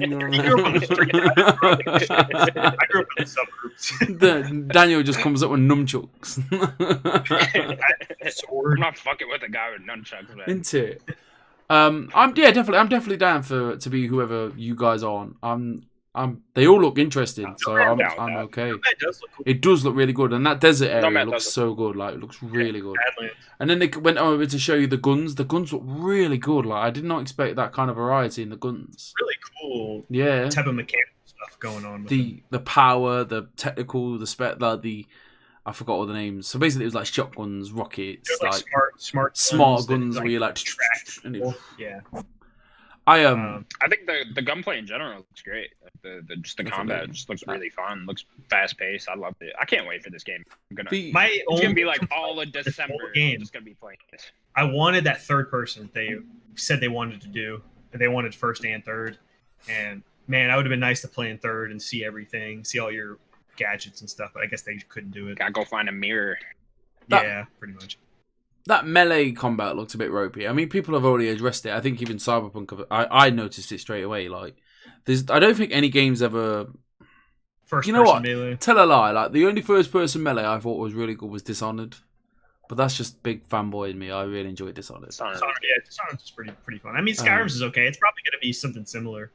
grew up in the suburbs. Daniel just comes up with nunchucks. I'm not fucking with a guy with nunchucks, man. Into it. I'm definitely down to be whoever you guys are on. They all look interesting, so I'm okay. It does look really good, and that desert area looks so good. Like, it looks really good. And then they went over to show you the guns. The guns look really good. Like, I did not expect that kind of variety in the guns. Really cool. Yeah. Type of mechanical stuff going on. With the power, the technical, the spec, the I forgot all the names. So basically, it was like shotguns, rockets, like smart guns where you like yeah. I think the gunplay in general looks great. Like the combat just looks really fun. Looks fast paced. I loved it. I can't wait for this game. It's gonna be like all of December. I'm just gonna be playing this. I wanted that third person they said they wanted to do. They wanted first and third, and man, I would have been nice to play in third and see everything, see all your gadgets and stuff. But I guess they couldn't do it. Gotta go find a mirror. Yeah, pretty much. That melee combat looks a bit ropey. I mean, people have already addressed it. I think even Cyberpunk, I noticed it straight away. Like, I don't think any game's ever. First you know what? Melee. Tell a lie. Like, the only first person melee I thought was really good was Dishonored, but that's just big fanboy in me. I really enjoyed Dishonored. Dishonored's pretty fun. I mean, Skyrim's is okay. It's probably gonna be something similar.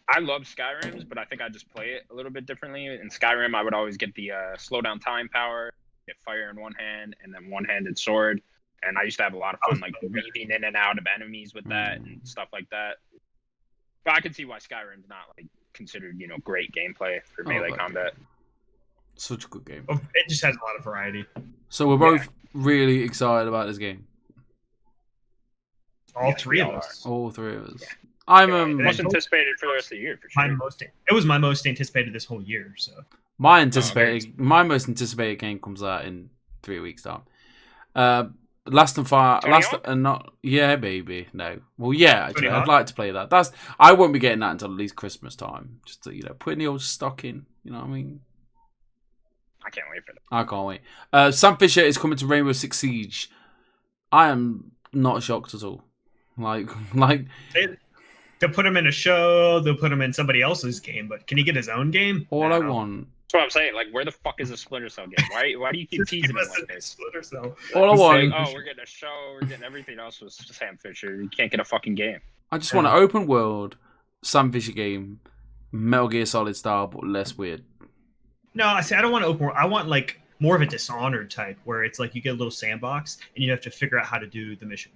I love Skyrim's, but I think I just play it a little bit differently. In Skyrim, I would always get the slow down time power, get fire in one hand, and then one-handed sword. And I used to have a lot of fun, like, weaving in and out of enemies with that and stuff like that. But I can see why Skyrim's not, like, considered, great gameplay for melee combat. Such a good game. It just has a lot of variety. So we're both really excited about this game. All three of us. All three of us. Yeah. I'm most anticipated for the rest of the year, for sure. It was my most anticipated this whole year, so. My most anticipated game comes out in 3 weeks' time. Last and not baby. No. Well, yeah, actually, I'd like to play that. I won't be getting that until at least Christmas time. Just to, put in the old stock in. You know what I mean? I can't wait for that. I can't wait. Sam Fisher is coming to Rainbow Six Siege. I am not shocked at all. Like they'll put him in a show. They'll put him in somebody else's game. But can he get his own game? I want. That's what I'm saying. Like, where the fuck is a Splinter Cell game? Why do you keep teasing me like this? Splinter Cell. All I want. We're getting a show. We're getting everything else with Sam Fisher. You can't get a fucking game. I just want an open world Sam Fisher game, Metal Gear Solid style, but less weird. No, I don't want open world. I want like more of a Dishonored type, where it's like you get a little sandbox and you have to figure out how to do the mission.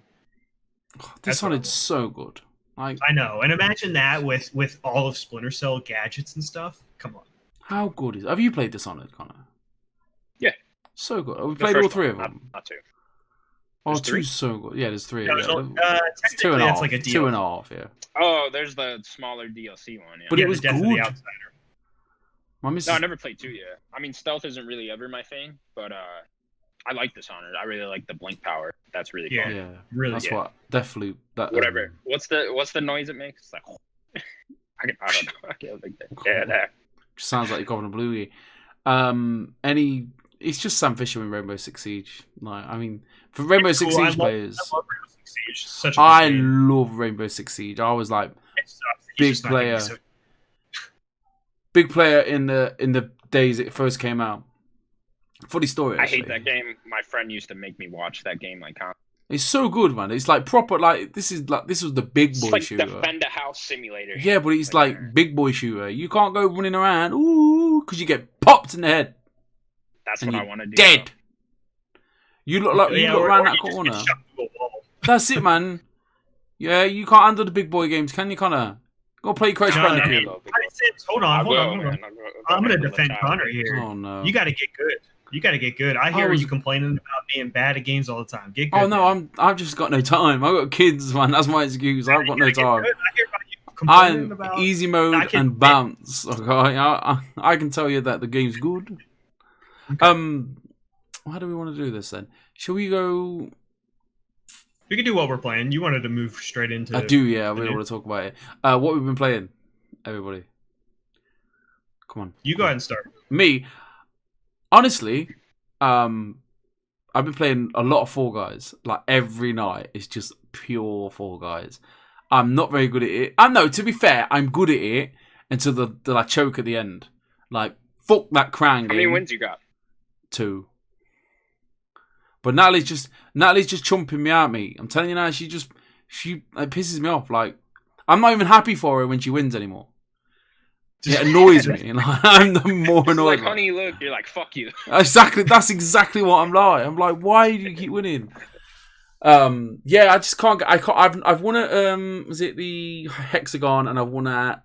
Dishonored's so good. I know, and imagine that with all of Splinter Cell gadgets and stuff. Come on. How good is it? Have you played Dishonored, Connor? Yeah. So good. Have we played all three of them? Not two. Oh, two's so good. Yeah, there's three. Technically, it's 2.5. that's like a DLC. 2.5, yeah. Oh, there's the smaller DLC one. Yeah. But it was Death of good. the Outsider. No, I never played 2 yet. I mean, stealth isn't really ever my thing, but I like Dishonored. I really like the blink power. That's really fun. Yeah, really. That's what definitely that. Whatever. What's the noise it makes? It's like I don't know. I can't think that. Yeah, that. Sounds like you're coughing a bluey. It's just Sam Fisher in Rainbow Six Siege. Like, I mean, for Rainbow Six Siege players, I love Rainbow Six Siege. I love Rainbow Six Siege. I was like big player. Big player in the days it first came out. Funny story. Actually. I hate that game. My friend used to make me watch that game like It's so good, man. It's like proper. Like this was the big It's boy like shooter. Defend a House Simulator. Yeah, but it's like big boy shooter. You can't go running around, ooh, because you get popped in the head. That's and what I you're want to do. Dead. You look like you look around that you just corner. get shot through a wall. That's it, man. Yeah, you can't handle the big boy games, can you, Connor? Go play Crash No, Bandicoot. no, Hold on. I'm going to defend Connor here. Oh no. You got to get good. You got to get good. I hear you complaining about being bad at games all the time. Get good. Oh no, I've just got no time. I've got kids, man. That's my excuse. I've got no time. I hear about you complaining about I'm easy mode and bounce. Okay, I can tell you that the game's good. Okay. How do we want to do this then? Shall we go? We can do what we're playing. You wanted to move straight into. I do, yeah. I really want to talk about it. What we've been playing, everybody. Come on. You go ahead and start. Me, honestly, I've been playing a lot of Fall Guys. Like every night, it's just pure Fall Guys. I'm not very good at it. No, to be fair, I'm good at it until the like choke at the end. Like fuck that cran game. How many wins you got? 2. But Natalie's just chumping me at me. I'm telling you now, she it pisses me off. Like I'm not even happy for her when she wins anymore. It annoys me. Like, I'm the more annoyed. Like, honey, look, you're like, fuck you. Exactly. That's exactly what I'm like. I'm like, why do you keep winning? Yeah, I just can't. I've won at was it the Hexagon, and I've won at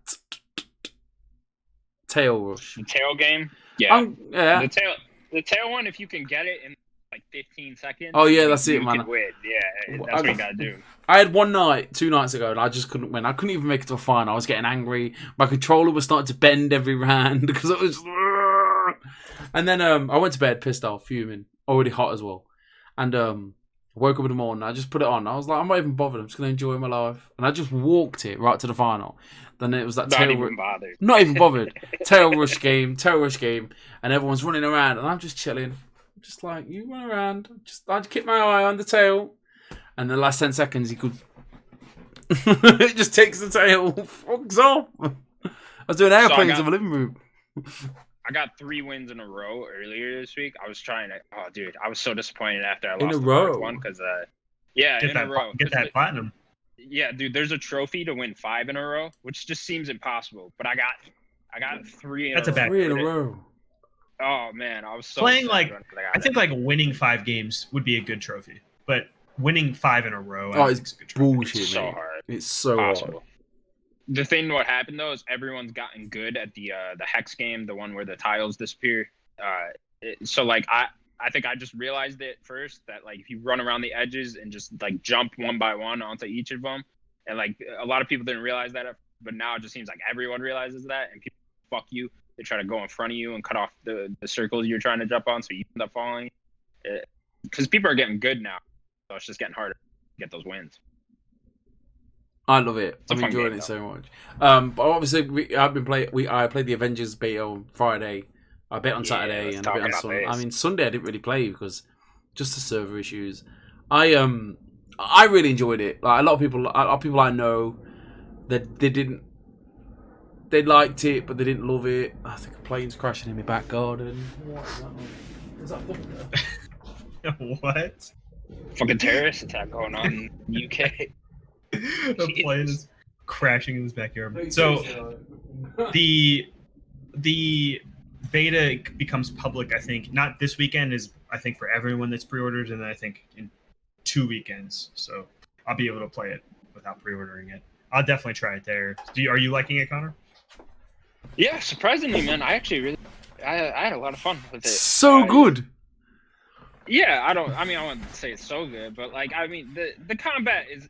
Tail Rush. The tail game. Yeah. Yeah. The tail one, if you can get it in like 15 seconds. Oh yeah, that's it, man. You can win. Yeah, that's what you gotta do. I had 2 nights ago, and I just couldn't win. I couldn't even make it to a final. I was getting angry. My controller was starting to bend every round because it was. And then I went to bed, pissed off, fuming, already hot as well. And woke up in the morning. I just put it on. I was like, I'm not even bothered. I'm just gonna enjoy my life. And I just walked it right to the final. Then it was that not even bothered. Not even bothered. Tail rush game, and everyone's running around, and I'm just chilling. Just like, you run around. I just keep my eye on the tail. And the last 10 seconds, he could. It just takes the tail. Fucks off. I was doing airplanes in my living room. I got 3 wins in a row earlier this week. I was trying to. Oh, dude, I was so disappointed after I lost the fourth one because, yeah, in a row. Get that platinum. Yeah, dude, there's a trophy to win 5 in a row, which just seems impossible. But I got 3 in a row. That's a bad 3 in a row. Oh man, I was so playing like I think like winning 5 games would be a good trophy, but winning 5 in a row, I think it's a good trophy. Bullshit, it's so hard. It's so hard. The thing what happened though is everyone's gotten good at the hex game, the one where the tiles disappear. So like I think I just realized it first that like if you run around the edges and just like jump one by one onto each of them, and like a lot of people didn't realize that, but now it just seems like everyone realizes that, and people fuck you. They try to go in front of you and cut off the circles you're trying to jump on, so you end up falling. Because people are getting good now, so it's just getting harder to get those wins. I love it. I'm enjoying it so much. But obviously, I played the Avengers beta on Friday. I bet on Saturday and I bet on Sunday. I mean, Sunday I didn't really play because just the server issues. I really enjoyed it. Like a lot of people I know that they liked it, but they didn't love it. I think a plane's crashing in my back garden. What is that? Is that What? Fucking terrorist attack going on in the UK. The plane is crashing in his backyard. So the beta becomes public, I think, not this weekend, is I think for everyone that's pre-ordered, and I think in 2 weekends. So I'll be able to play it without pre-ordering it. I'll definitely try it there. Are you liking it, Connor? Yeah, surprisingly, man. I actually I had a lot of fun with it. So good. Yeah, I wouldn't say it's so good, but like, I mean, the combat it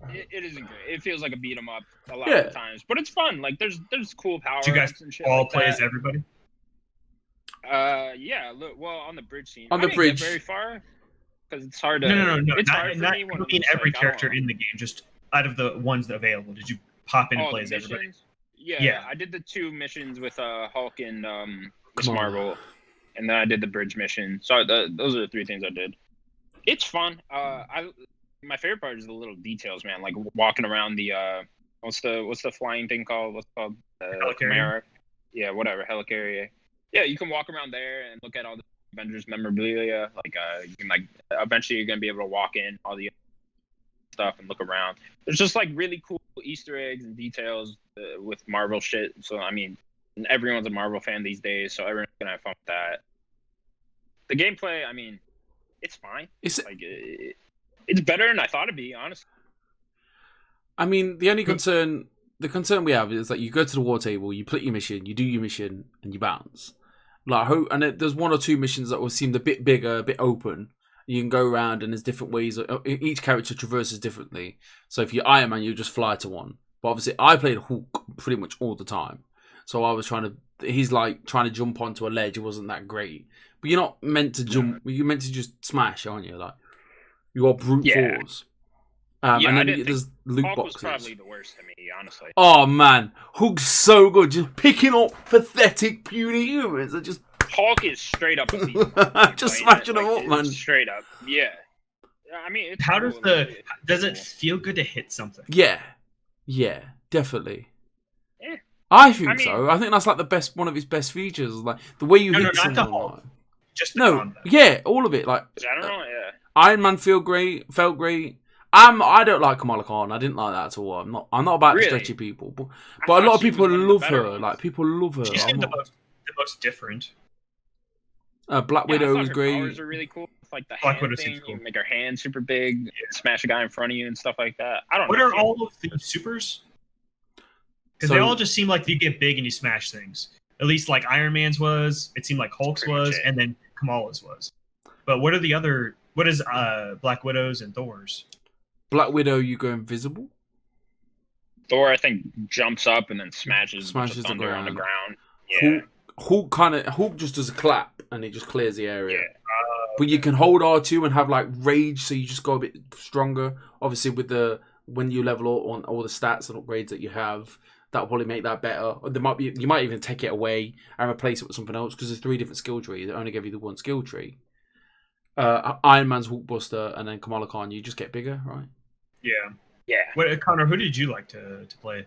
isn't great. It feels like a beat 'em up a lot of times, but it's fun. Like, there's cool power. Do you guys and shit all like play that. as everybody? Yeah. Look, well, on the bridge scene. On the bridge. Get very far because it's hard to. No. It's not, hard for not, me when I mean it's every like, character in the game, just out of the ones available. Did you pop in and play as missions? everybody? Yeah, I did the 2 missions with Hulk and Miss Marvel, and then I did the bridge mission. So those are the 3 things I did. It's fun. My favorite part is the little details, man. Like walking around the what's the flying thing called? What's it called? Helicarrier. Yeah, whatever, helicarrier. Yeah, you can walk around there and look at all the Avengers memorabilia. Like you can like eventually you're gonna be able to walk in all the stuff and look around. There's just like really cool Easter eggs and details with Marvel shit. So I mean, everyone's a Marvel fan these days, so everyone's gonna have fun with that. The gameplay, I mean, it's fine. It's better than I thought it'd be, honestly. I mean, the concern we have is that you go to the war table, you play your mission, you do your mission, and you bounce. There's one or two missions that will seem a bit bigger, a bit open. You can go around, and there's different ways. Each character traverses differently. So if you're Iron Man, you just fly to one. But obviously, I played Hulk pretty much all the time. So I was he's like trying to jump onto a ledge. It wasn't that great. But you're not meant to jump. You're meant to just smash, aren't you? Like, you are brute force. And then there's loot Hulk boxes. Was probably the worst to me, honestly. Oh man, Hulk's so good. Just picking up pathetic, puny humans. Just Hulk is straight up a beast. Just smashing them up, man. Straight up, yeah. I mean, how does does it feel good to hit something? Yeah, definitely. Yeah. I think so. I think that's like one of his best features. Like the way you hit someone. Like, just the combat. Yeah, all of it. Like general, yeah. Iron Man felt great. I don't like Kamala Khan. I didn't like that at all. I'm not about stretchy people, but a lot of people love her. Ones. Like people love her. She's the most different. Black Widow was great. Powers are really cool. It's like the Black hand Widow thing. cool. You make her hand super big, smash a guy in front of you, and stuff like that. I don't know. What are all of the supers? Because they all just seem like you get big and you smash things. At least like Iron Man's was. It seemed like Hulk's was, and then Kamala's was. But what are the other? What is Black Widow's and Thor's? Black Widow, you go invisible. Thor, I think, jumps up and then smashes the thunder on the ground. Yeah. Hulk just does a clap and it just clears the area. Yeah. But you can hold R2 and have like rage, so you just go a bit stronger. Obviously, when you level on all the stats and upgrades that you have, that'll probably make that better. Or you might even take it away and replace it with something else because there's 3 different skill trees. They only give you the one skill tree. Iron Man's Hulkbuster and then Kamala Khan, you just get bigger, right? Yeah. Wait, Connor, who did you like to play?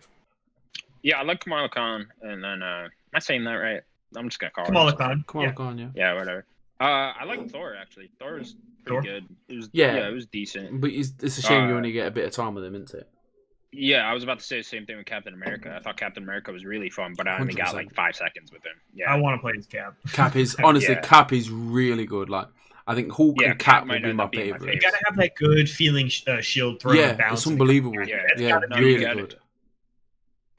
Yeah, I like Kamala Khan, and then am I saying that right? I'm just gonna call Kamala Khan. Kamala Khan, yeah. Yeah, whatever. I like Thor actually. Thor is pretty good. It was decent. But it's a shame you only get a bit of time with him, isn't it? Yeah, I was about to say the same thing with Captain America. I thought Captain America was really fun, but I only 100%. got like 5 seconds with him. Yeah, I want to play as Cap. Cap is honestly, Cap is really good. Like I think Hulk and Cap would be my favorite. You gotta have that good feeling shield throw. Yeah, it's unbelievable. Yeah, really good.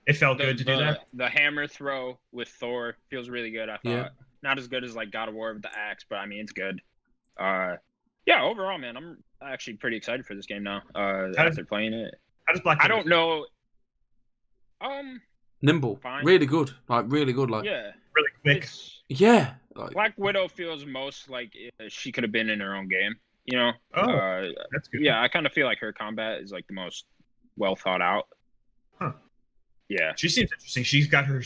It felt good to do that. The hammer throw with Thor feels really good. I thought not as good as like God of War with the axe, but I mean it's good. Overall, man, I'm actually pretty excited for this game now. After playing it, how does Black Widow? I don't know. Nimble, fine. Really good, like really really quick. Yeah. Black Widow feels most like she could have been in her own game, you know? That's good. Yeah, I kind of feel like her combat is like the most well thought out. Huh. Yeah. She seems interesting. She's got her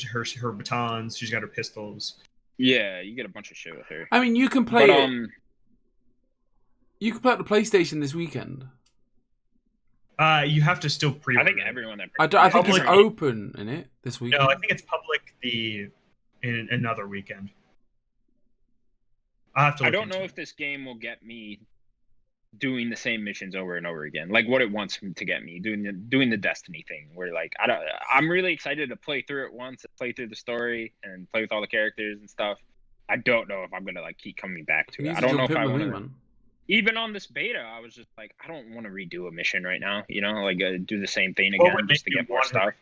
batons. She's got her pistols. Yeah, you get a bunch of shit with her. I mean, you can play it. You can play at the PlayStation this weekend. You have to still pre-order. I think everyone that I think it's open in it this weekend. No, I think it's public in another weekend. I don't know if this game will get me doing the same missions over and over again, like what it wants to get me doing the Destiny thing. Where like I'm really excited to play through it once, play through the story, and play with all the characters and stuff. I don't know if I'm gonna like keep coming back to it. I don't know if I want to. Even on this beta, I was just like, I don't want to redo a mission right now. You know, like do the same thing again just to get more stuff.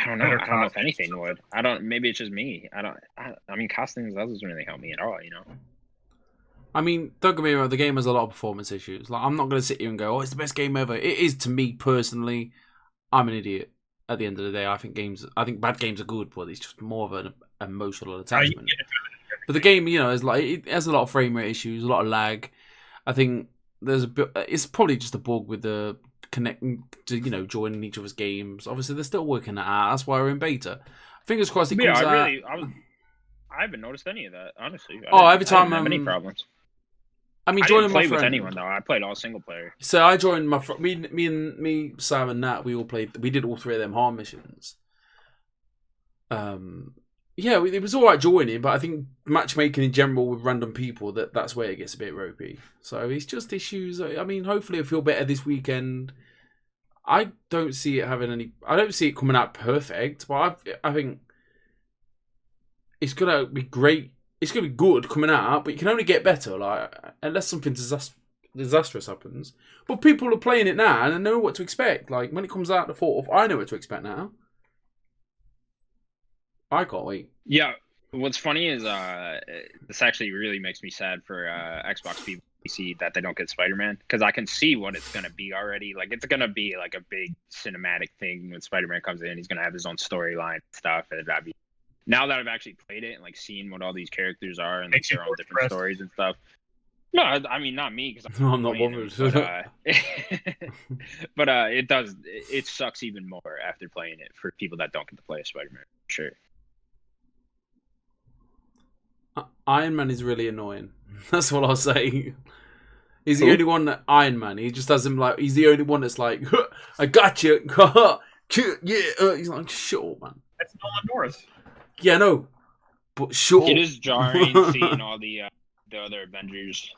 I don't know. I don't know if anything would. Maybe it's just me. I mean, costumes doesn't really help me at all. You know. I mean, don't get me wrong. The game has a lot of performance issues. Like, I'm not going to sit here and go, "Oh, it's the best game ever." It is to me personally. I'm an idiot. At the end of the day, I think bad games are good, but it's just more of an emotional attachment. But the game, you know, it has a lot of frame rate issues, a lot of lag. I think there's a bit. It's probably just a bug with the connecting to, you know, joining each other's games. Obviously, they're still working that out. That's why we're in beta. Fingers crossed it comes out. I haven't noticed any of that, honestly. Every time I didn't have any problems. I mean, I joining didn't play my friend with anyone though. I played all single player. So I joined my me, Sam, and Nat. We all played. We did all 3 of them harm missions. Yeah, it was all right joining, but I think matchmaking in general with random people, that's where it gets a bit ropey. So it's just issues. I mean, hopefully it'll feel better this weekend. I don't see it having any... I don't see it coming out perfect, but I think it's going to be great. It's going to be good coming out, but you can only get better, like unless something disastrous happens. But people are playing it now and they know what to expect. Like, when it comes out the 4th, I know what to expect now. I can't wait. Yeah, what's funny is this actually really makes me sad for Xbox PC that they don't get Spider-Man, because I can see what it's going to be already. Like, it's going to be like a big cinematic thing when Spider-Man comes in. He's going to have his own storyline and stuff. And now that I've actually played it and like seen what all these characters are and their own different stories and stuff. No, I mean, not me, because I'm not bothered. But it sucks even more after playing it for people that don't get to play Spider-Man, for sure. Iron Man is really annoying. That's what I'll say. He's the only one that Iron Man. He just doesn't like. He's the only one that's like, I got you. Yeah. He's like, sure, man. That's Nolan North. Yeah, no, but sure. It is jarring seeing all the other Avengers,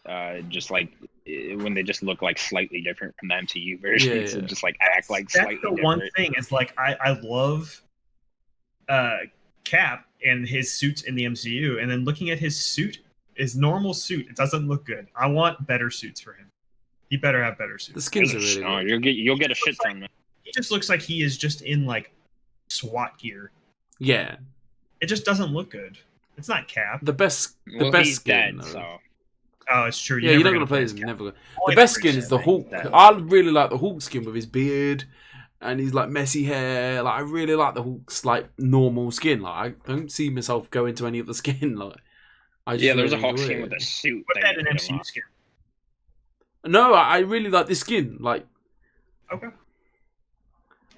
just like when they just look like slightly different from the MCU versions, and just like act like slightly different. That's the one thing. It's like I love Cap and his suits in the MCU, and then looking at his suit, his normal suit, it doesn't look good. I want better suits for him. He better have better suits. The skins are really good. You'll get a shit ton. He just looks like he is just in like SWAT gear. Yeah. It just doesn't look good. It's not Cap. The best he's skin. Dead, so. Oh, it's true. You're not gonna play his never. The best skin is the Hulk. I really like the Hulk skin with his beard. And he's like messy hair. Like, I really like the Hulk's like normal skin. Like, I don't see myself going to any other skin. Like, there's a Hulk skin with a suit. Put that in an MCU skin. No, I really like this skin. Like, okay.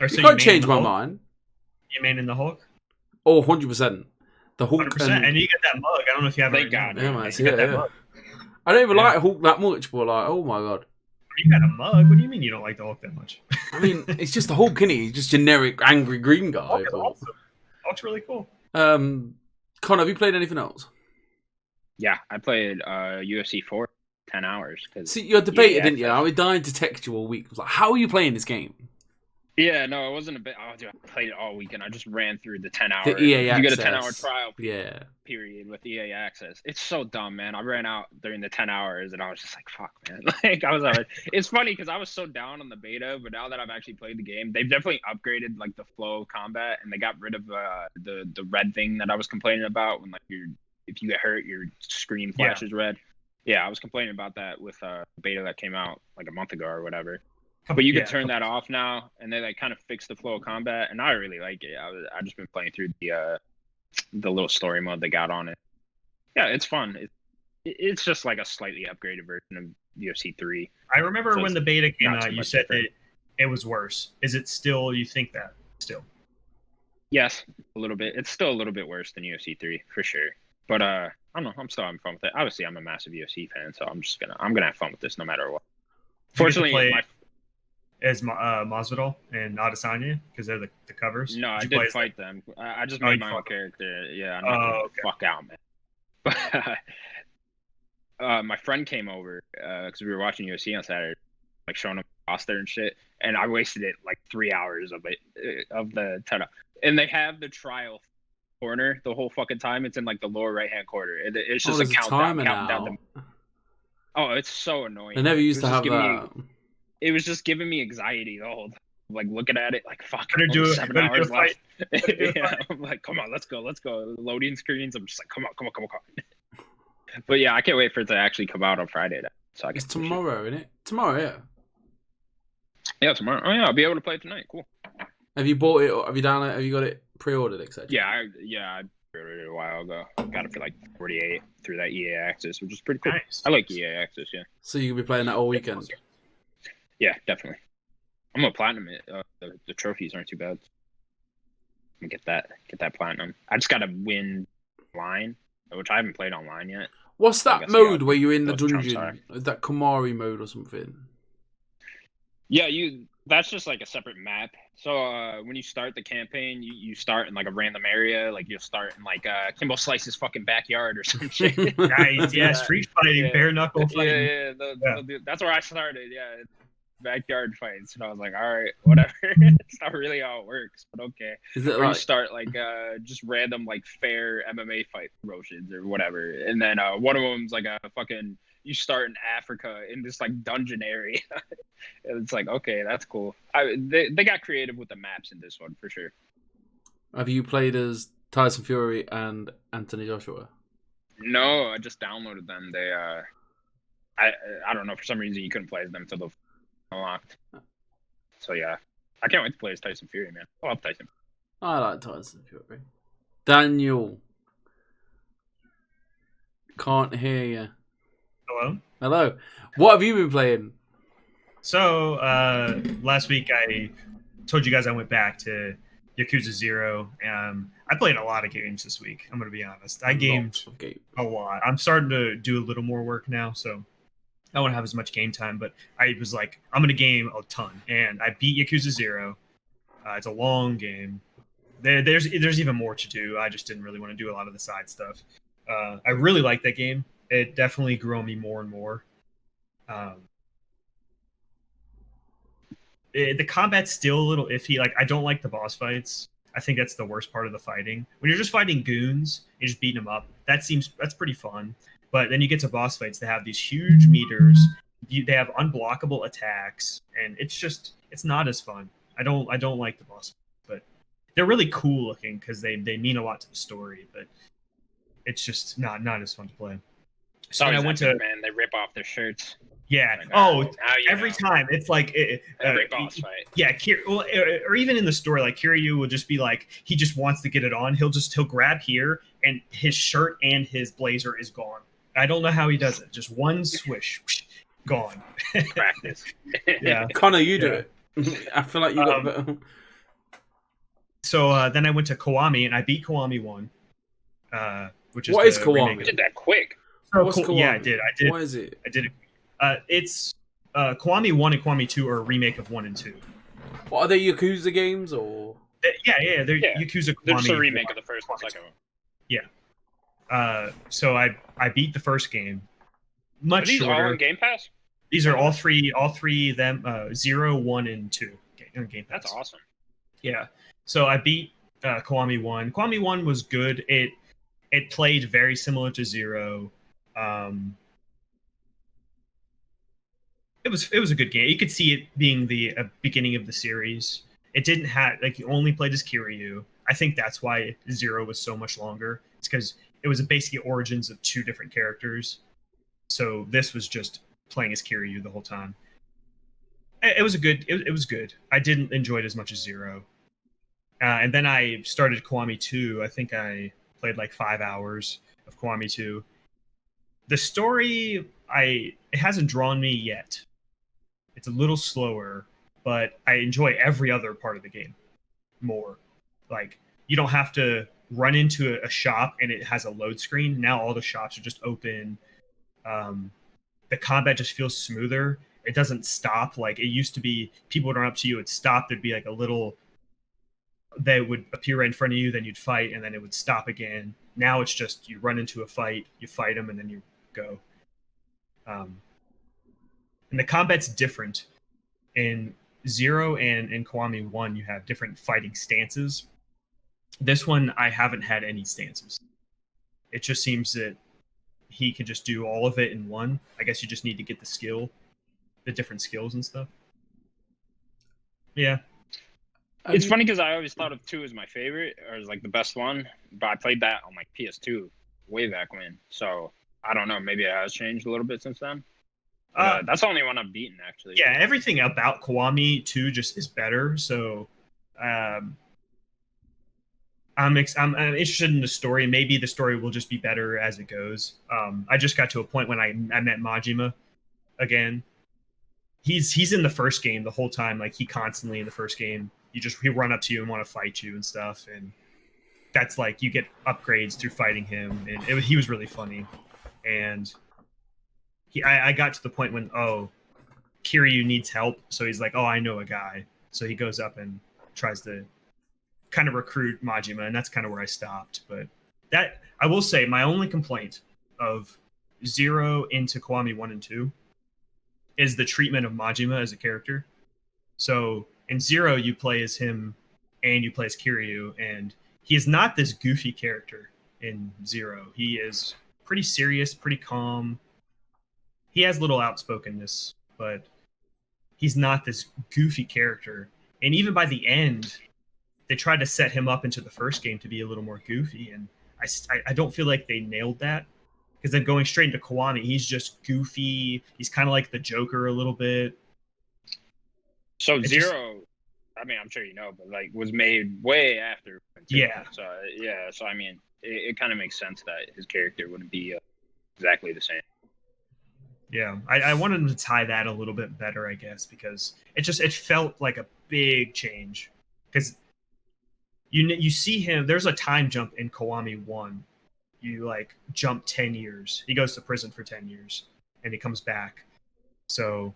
You can't change my mind. You mean in the Hulk? Oh, 100%. The Hulk. 100%. And you get that mug. I don't know if you have it. Thank God. Yeah, man. Yeah. I don't even like Hulk that much, but like, oh my God. You got a mug? What do you mean you don't like the Hulk that much? I mean, it's just the Hulk, innit? He's just generic, angry green guy. Hulk is awesome. Hulk's really cool. Con, have you played anything else? Yeah, I played UFC 4, 10 hours. See, you debated, didn't you? I was dying to text you all week. I was like, how are you playing this game? Yeah, no, it wasn't a bit. Oh, dude, I played it all weekend. I just ran through the 10-hour. The EA access. You get a 10-hour trial period with EA access. It's so dumb, man. I ran out during the 10 hours, and I was just like, fuck, man. Like, I was alright. It's funny, because I was so down on the beta, but now that I've actually played the game, they've definitely upgraded, like, the flow of combat, and they got rid of the red thing that I was complaining about when, like, if you get hurt, your screen flashes red. Yeah, I was complaining about that with beta that came out, like, a month ago or whatever. But you can turn that off now, and they like kind of fix the flow of combat, and I really like it. I just been playing through the little story mode they got on it. Yeah, it's fun. It's just like a slightly upgraded version of UFC 3. I remember when the beta came out, you said that it was worse. Is it still? You think that still? Yes, a little bit. It's still a little bit worse than UFC 3 for sure. But I don't know. I'm still having fun with it. Obviously, I'm a massive UFC fan, so I'm gonna have fun with this no matter what. Fortunately, as Masvidal and Adesanya, because they're the covers. No, I did fight them. I just made my own character. Yeah, fuck out, man. But my friend came over because we were watching UFC on Saturday, like showing him the roster and shit, and I wasted it like 3 hours of the 10. And they have the trial corner the whole fucking time. It's in like the lower right hand corner. It's just a countdown. Oh, it's so annoying. I never used to have that. It was just giving me anxiety the whole time. Like looking at it, like fuck. Better do it. 7 hours left. Yeah, I'm like, come on, let's go. Loading screens. I'm just like, come on. But yeah, I can't wait for it to actually come out on Friday. So it's tomorrow, isn't it? Tomorrow, yeah. Yeah, tomorrow. Oh yeah, I'll be able to play it tonight. Cool. Have you bought it? Or have you done it? Have you got it pre-ordered, etc.? Yeah, I pre-ordered it a while ago. Got it for like $48 through that EA Access, which is pretty cool. Nice. I like EA Access. Yeah. So you can be playing that all weekend. Yeah, definitely. I'm gonna platinum it. The trophies aren't too bad. I'm gonna get that platinum. I just gotta win line, which I haven't played online yet. What's that mode where you're in the dungeon? That Kamari mode or something? Yeah, That's just like a separate map. So when you start the campaign, you start in like a random area. Like you'll start in like Kimbo Slice's fucking backyard or some shit. Nice, yeah, street fighting, bare knuckle fighting. That's where I started. Yeah, backyard fights, and I was like, all right, whatever. It's not really how it works, but okay. Is it Or you like start like just random like fair MMA fight promotions or whatever, and then one of them's like a fucking. You start in Africa in this like dungeon area. And it's like, okay, that's cool. They got creative with the maps in this one for sure. have you played as Tyson Fury and Anthony Joshua? No, I just downloaded them. They I don't know, for some reason you couldn't play as them until the unlocked. So yeah, I can't wait to play as Tyson Fury, man. I love Tyson. I like Tyson Fury. Daniel, can't hear you. Hello. Hello. What have you been playing? So last week I told you guys I went back to Yakuza 0. I played a lot of games this week. I'm going to be honest. I gamed a lot. I'm starting to do a little more work now, so I won't have as much game time. But I was like, I'm going to game a ton, and I beat Yakuza 0. It's a long game. There's even more to do. I just didn't really want to do a lot of the side stuff. I really like that game. It definitely grew on me more and more. The combat's still a little iffy. Like, I don't like the boss fights. I think that's the worst part of the fighting. When you're just fighting goons, you're just beating them up. That's pretty fun. But then you get to boss fights. They have these huge meters. They have unblockable attacks, and it's not as fun. I don't like the boss fights, but they're really cool looking because they mean a lot to the story. But it's just not as fun to play. So I went to man, they rip off their shirts. Yeah. Like, every time it's like every boss fight. Yeah. Or even in the story, like Kiryu will just be like, he just wants to get it on. He'll grab here, and his shirt and his blazer is gone. I don't know how he does it. Just one swish, gone. Practice. Yeah. Connor, you do it. I feel like you got a bit. So then I went to Kiwami, and I beat Kiwami 1. Which is what is Kiwami? You did that quick. Yeah, I did. What is it? I did it. It's Kiwami 1 and Kiwami 2 are a remake of 1 and 2. What are they, Yakuza games or? Yeah, they're Yakuza Kiwami. They're just a remake of the first and second one. Yeah. So I beat the first game. Much are these shorter. all on Game Pass? These are all three of them 0, 1, and 2 on Game Pass. That's awesome. Yeah. So I beat Kiwami 1. Kiwami 1 was good. It played very similar to 0. It was a good game. You could see it being the beginning of the series. It didn't have you only played as Kiryu. I think that's why 0 was so much longer. It's because it was basically origins of 2 different characters. So this was just playing as Kiryu the whole time. It was it was good. I didn't enjoy it as much as 0. And then I started Kiwami 2. I think I played like 5 hours of Kiwami 2. The story, it hasn't drawn me yet. It's a little slower, but I enjoy every other part of the game more. Like, you don't have to run into a shop and it has a load screen. Now all the shops are just open. The combat just feels smoother. It doesn't stop. Like, it used to be, people would run up to you, it'd stop, there'd be like a little... They would appear right in front of you, then you'd fight, and then it would stop again. Now it's just you run into a fight, you fight them, and then you go. And the combat's different. In 0 and in Kiwami 1, you have different fighting stances. This one, I haven't had any stances. It just seems that he can just do all of it in one. I guess you just need to get the different skills and stuff. Yeah. It's funny because I always thought of 2 as my favorite, or as like the best one, but I played that on like PS2 way back when. So I don't know, maybe it has changed a little bit since then. That's the only one I've beaten, actually. Yeah, everything about Kiwami 2 just is better. So I'm interested in the story. Maybe the story will just be better as it goes. I just got to a point when I met Majima again. He's in the first game the whole time. Like, he constantly in the first game. He'll run up to you and want to fight you and stuff, and that's like you get upgrades through fighting him, and he was really funny. And I got to the point when Kiryu needs help, so he's like, "Oh, I know a guy." So he goes up and tries to kind of recruit Majima, and that's kind of where I stopped. But that I will say, my only complaint of 0 into Kiwami 1 and 2 is the treatment of Majima as a character. So in 0, you play as him and you play as Kiryu, and he is not this goofy character in 0. He is pretty serious, pretty calm. He has little outspokenness, but he's not this goofy character. And even by the end, they tried to set him up into the first game to be a little more goofy, and I don't feel like they nailed that. Because then going straight into Kiwami, he's just goofy. He's kind of like the Joker a little bit. So Zero, I mean, I'm sure you know, but like was made way after. Yeah. So I mean, it kind of makes sense that his character wouldn't be exactly the same. Yeah, I wanted him to tie that a little bit better, I guess, because it felt like a big change. Because you see him, there's a time jump in Kiwami 1. You like jump 10 years. He goes to prison for 10 years and he comes back. So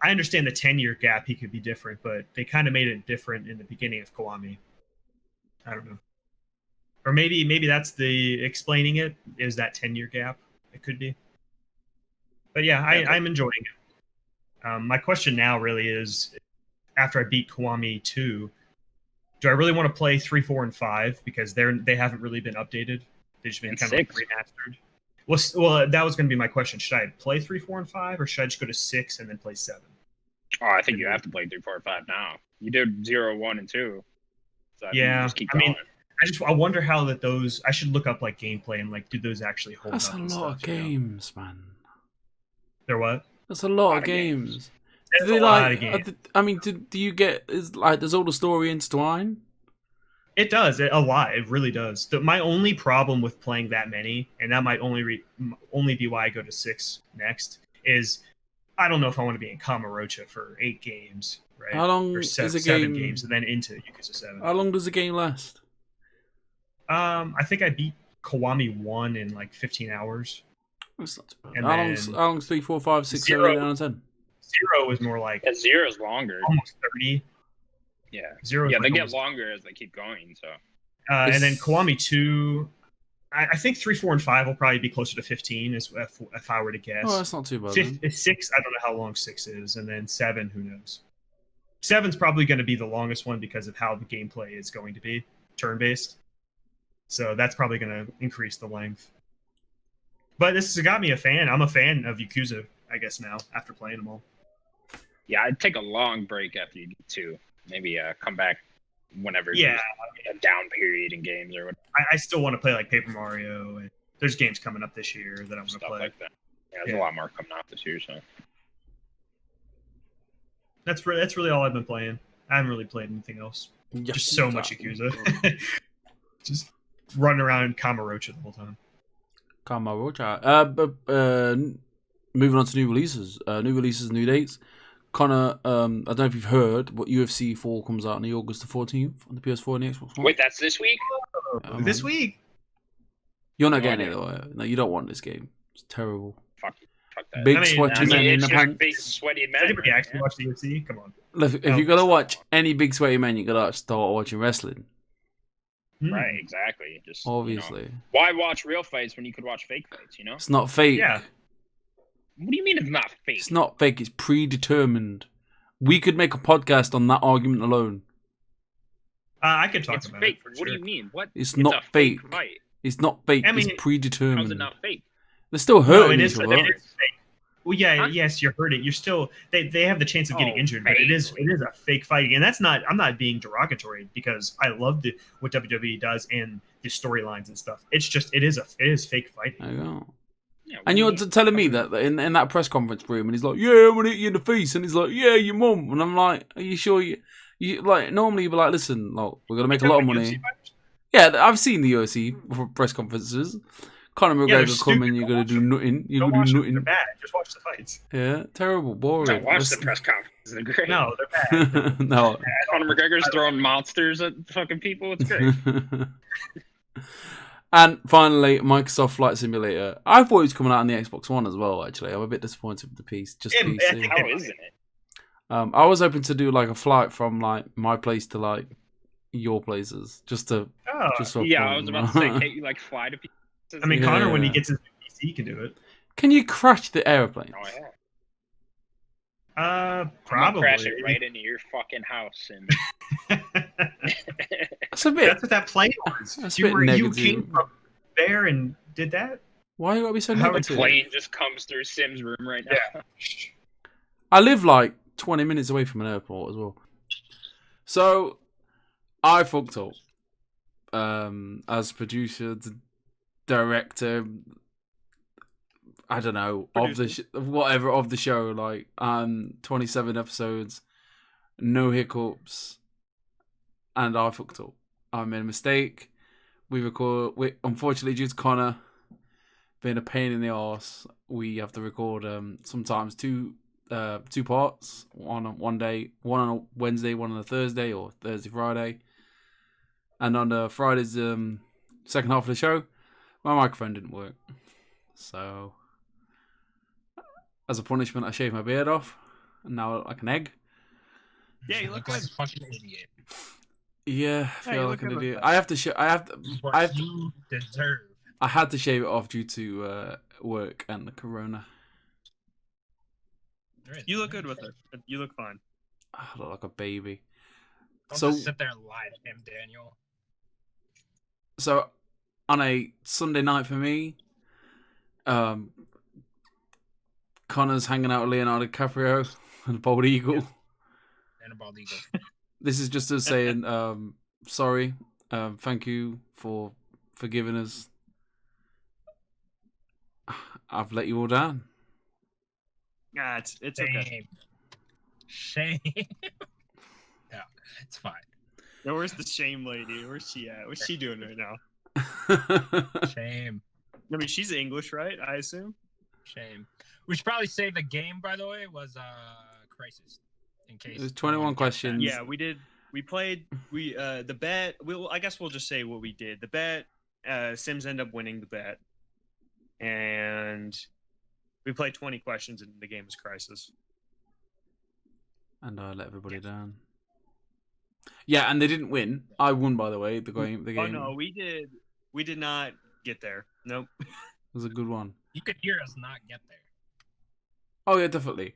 I understand the 10-year gap, he could be different, but they kind of made it different in the beginning of Kiwami. I don't know. Or maybe that's the explaining it, is that 10-year gap. It could be. But yeah, I'm enjoying it. My question now really is, after I beat Kiwami 2, do I really want to play 3, 4, and 5? Because they haven't really been updated. They've just been kind of like remastered. Well, that was going to be my question. Should I play 3, 4, and 5, or should I just go to 6 and then play 7? Oh, I think you have to play 3, 4, and 5 now. You did 0, 1, and 2. So yeah, just keep going. I wonder how that those. I should look up like gameplay and like, do those actually hold That's up? That's a lot of games, man. They're what? That's a lot of games. That's a lot of games. I mean, do you get does all the story intertwine? It does a lot. It really does. My only problem with playing that many, and that might only be why I go to 6 next, is I don't know if I want to be in Kamurocho for 8 games, right? How long or is a 7 game? games, and then into Yakuza 7. How long does the game last? I think I beat Kiwami 1 in like 15 hours. That's not too bad. And How long's 3, 4, 5, 6, 7, 8, 9, and 10? 0 is more like 0 is longer, almost 30. Yeah, 0 is yeah, like they get almost, longer as they keep going. So, and then Kiwami 2, I think 3, 4, and 5 will probably be closer to 15, if I were to guess. Oh, that's not too bad. 6, I don't know how long 6 is, and then 7, who knows? 7's probably going to be the longest one because of how the gameplay is going to be turn-based. So that's probably going to increase the length. But this has got me a fan. I'm a fan of Yakuza, I guess, now, after playing them all. Yeah, I'd take a long break after you get 2. Maybe come back whenever yeah, there's a down period in games or whatever. I still want to play like Paper Mario. And there's games coming up this year that I want to play. Like that. Yeah, there's a lot more coming out this year. So that's really all I've been playing. I haven't really played anything else. Just so much Yakuza. Just running around Kamurocho the whole time. Kamurocho. Moving on to new releases. New dates. Connor, I don't know if you've heard, but UFC 4 comes out on August the 14th on the PS4 and the Xbox One. Wait, that's this week? This week? You're not getting it, though. No, you don't want this game. It's terrible. Fuck that. Big sweaty men in the pants. Big sweaty men. Anybody actually watch the UFC? Come on. Look, if you're going to watch any big sweaty men, you got to start watching wrestling. Right, exactly. Just obviously. Why watch real fights when you could watch fake fights, you know? It's not fake. Yeah. What do you mean it's not fake? It's not fake. It's predetermined. We could make a podcast on that argument alone. I could talk about fake. it. What do you mean? What? It's not fake. Fight. It's not fake. I mean, it's predetermined. How's it not fake? They're still hurting it each is other. fake. Well, yeah, yes, you're hurting. You're still. They have the chance of getting injured, but it is a fake fight, and that's not. I'm not being derogatory because I love what WWE does and the storylines and stuff. It's just it is fake fighting. There you go. Yeah, and you're telling me that in that press conference room, and he's like, "Yeah, I'm gonna hit you in the face," and he's like, "Yeah, your mum," and I'm like, "Are you sure you like?" Normally, you'd be like, "Listen, like, we're gonna make a lot of money." Yeah, I've seen the UFC press conferences. Conor McGregor come in, you're gonna do nothing. You're gonna do nothing. They're bad. Just watch the fights. Yeah, terrible, boring. Don't watch the press conferences. They're great. No, they're bad. No. Conor McGregor's throwing monsters at fucking people. It's great. And finally, Microsoft Flight Simulator. I thought it was coming out on the Xbox One as well. Actually, I'm a bit disappointed with the piece. Just Yeah, I PC. think How isn't it? I was hoping to do like a flight from like my place to like your places, just for Yeah, I fun, was about to say, can't you like fly to pieces? I mean, Connor, when he Yeah. gets his PC, can do it. Can you crash the airplane? Oh yeah. Probably. I'm gonna crash it right into your fucking house, and That's a bit. That's what that plane was. That's a You bit you negative. came from there and did that. Why you gotta be so How the negative? plane just comes through Sim's room right now. I live like 20 minutes away from an airport as well. So I fucked up. As producer, director, I don't know, of the whatever of the show, like 27 episodes, no hiccups, and I fucked up. I made a mistake. We unfortunately, due to Connor being a pain in the arse, we have to record sometimes two parts, one day, one on a Wednesday, one on a Thursday, or Thursday, Friday. And on the Friday's second half of the show, my microphone didn't work. So, as a punishment, I shaved my beard off, and now I look like an egg. Yeah, you look like a fucking idiot. Yeah, I you feel look like an good idiot. with I have to You deserve. I had to shave it off due to work and the corona. You look good with it. You look fine. I look like a baby. Don't So- just sit there and lie to him, Daniel. So, on a Sunday night for me, Connor's hanging out with Leonardo DiCaprio and a bald eagle. And a bald eagle. This is just us saying sorry. Thank you for forgiving us. I've let you all down. Yeah, it's okay. Shame. Yeah, it's fine. Now, where's the shame lady? Where's she at? What's she doing right now? Shame. I mean, she's English, right? I assume. Shame. We should probably say the game, by the way, was Crisis. In case There's 21 questions. Yeah, we did. We played. The bet. I guess we'll just say what we did. The bet. Sims ended up winning the bet, and we played 20 questions, and the game was Crisis. And I let everybody down. Yeah, and they didn't win. I won, by the way. The game. Oh no, we did. We did not get there. Nope. It was a good one. You could hear us not get there. Oh yeah, definitely.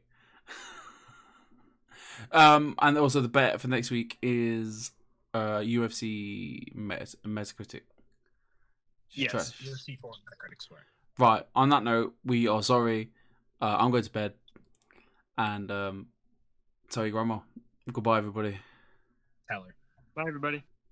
And also the bet for next week is UFC Metacritic. Yes. Trash. UFC 4 Metacritic score. Right. On that note, we are sorry. I'm going to bed, and tell your grandma goodbye, everybody. Tell her. Bye, everybody.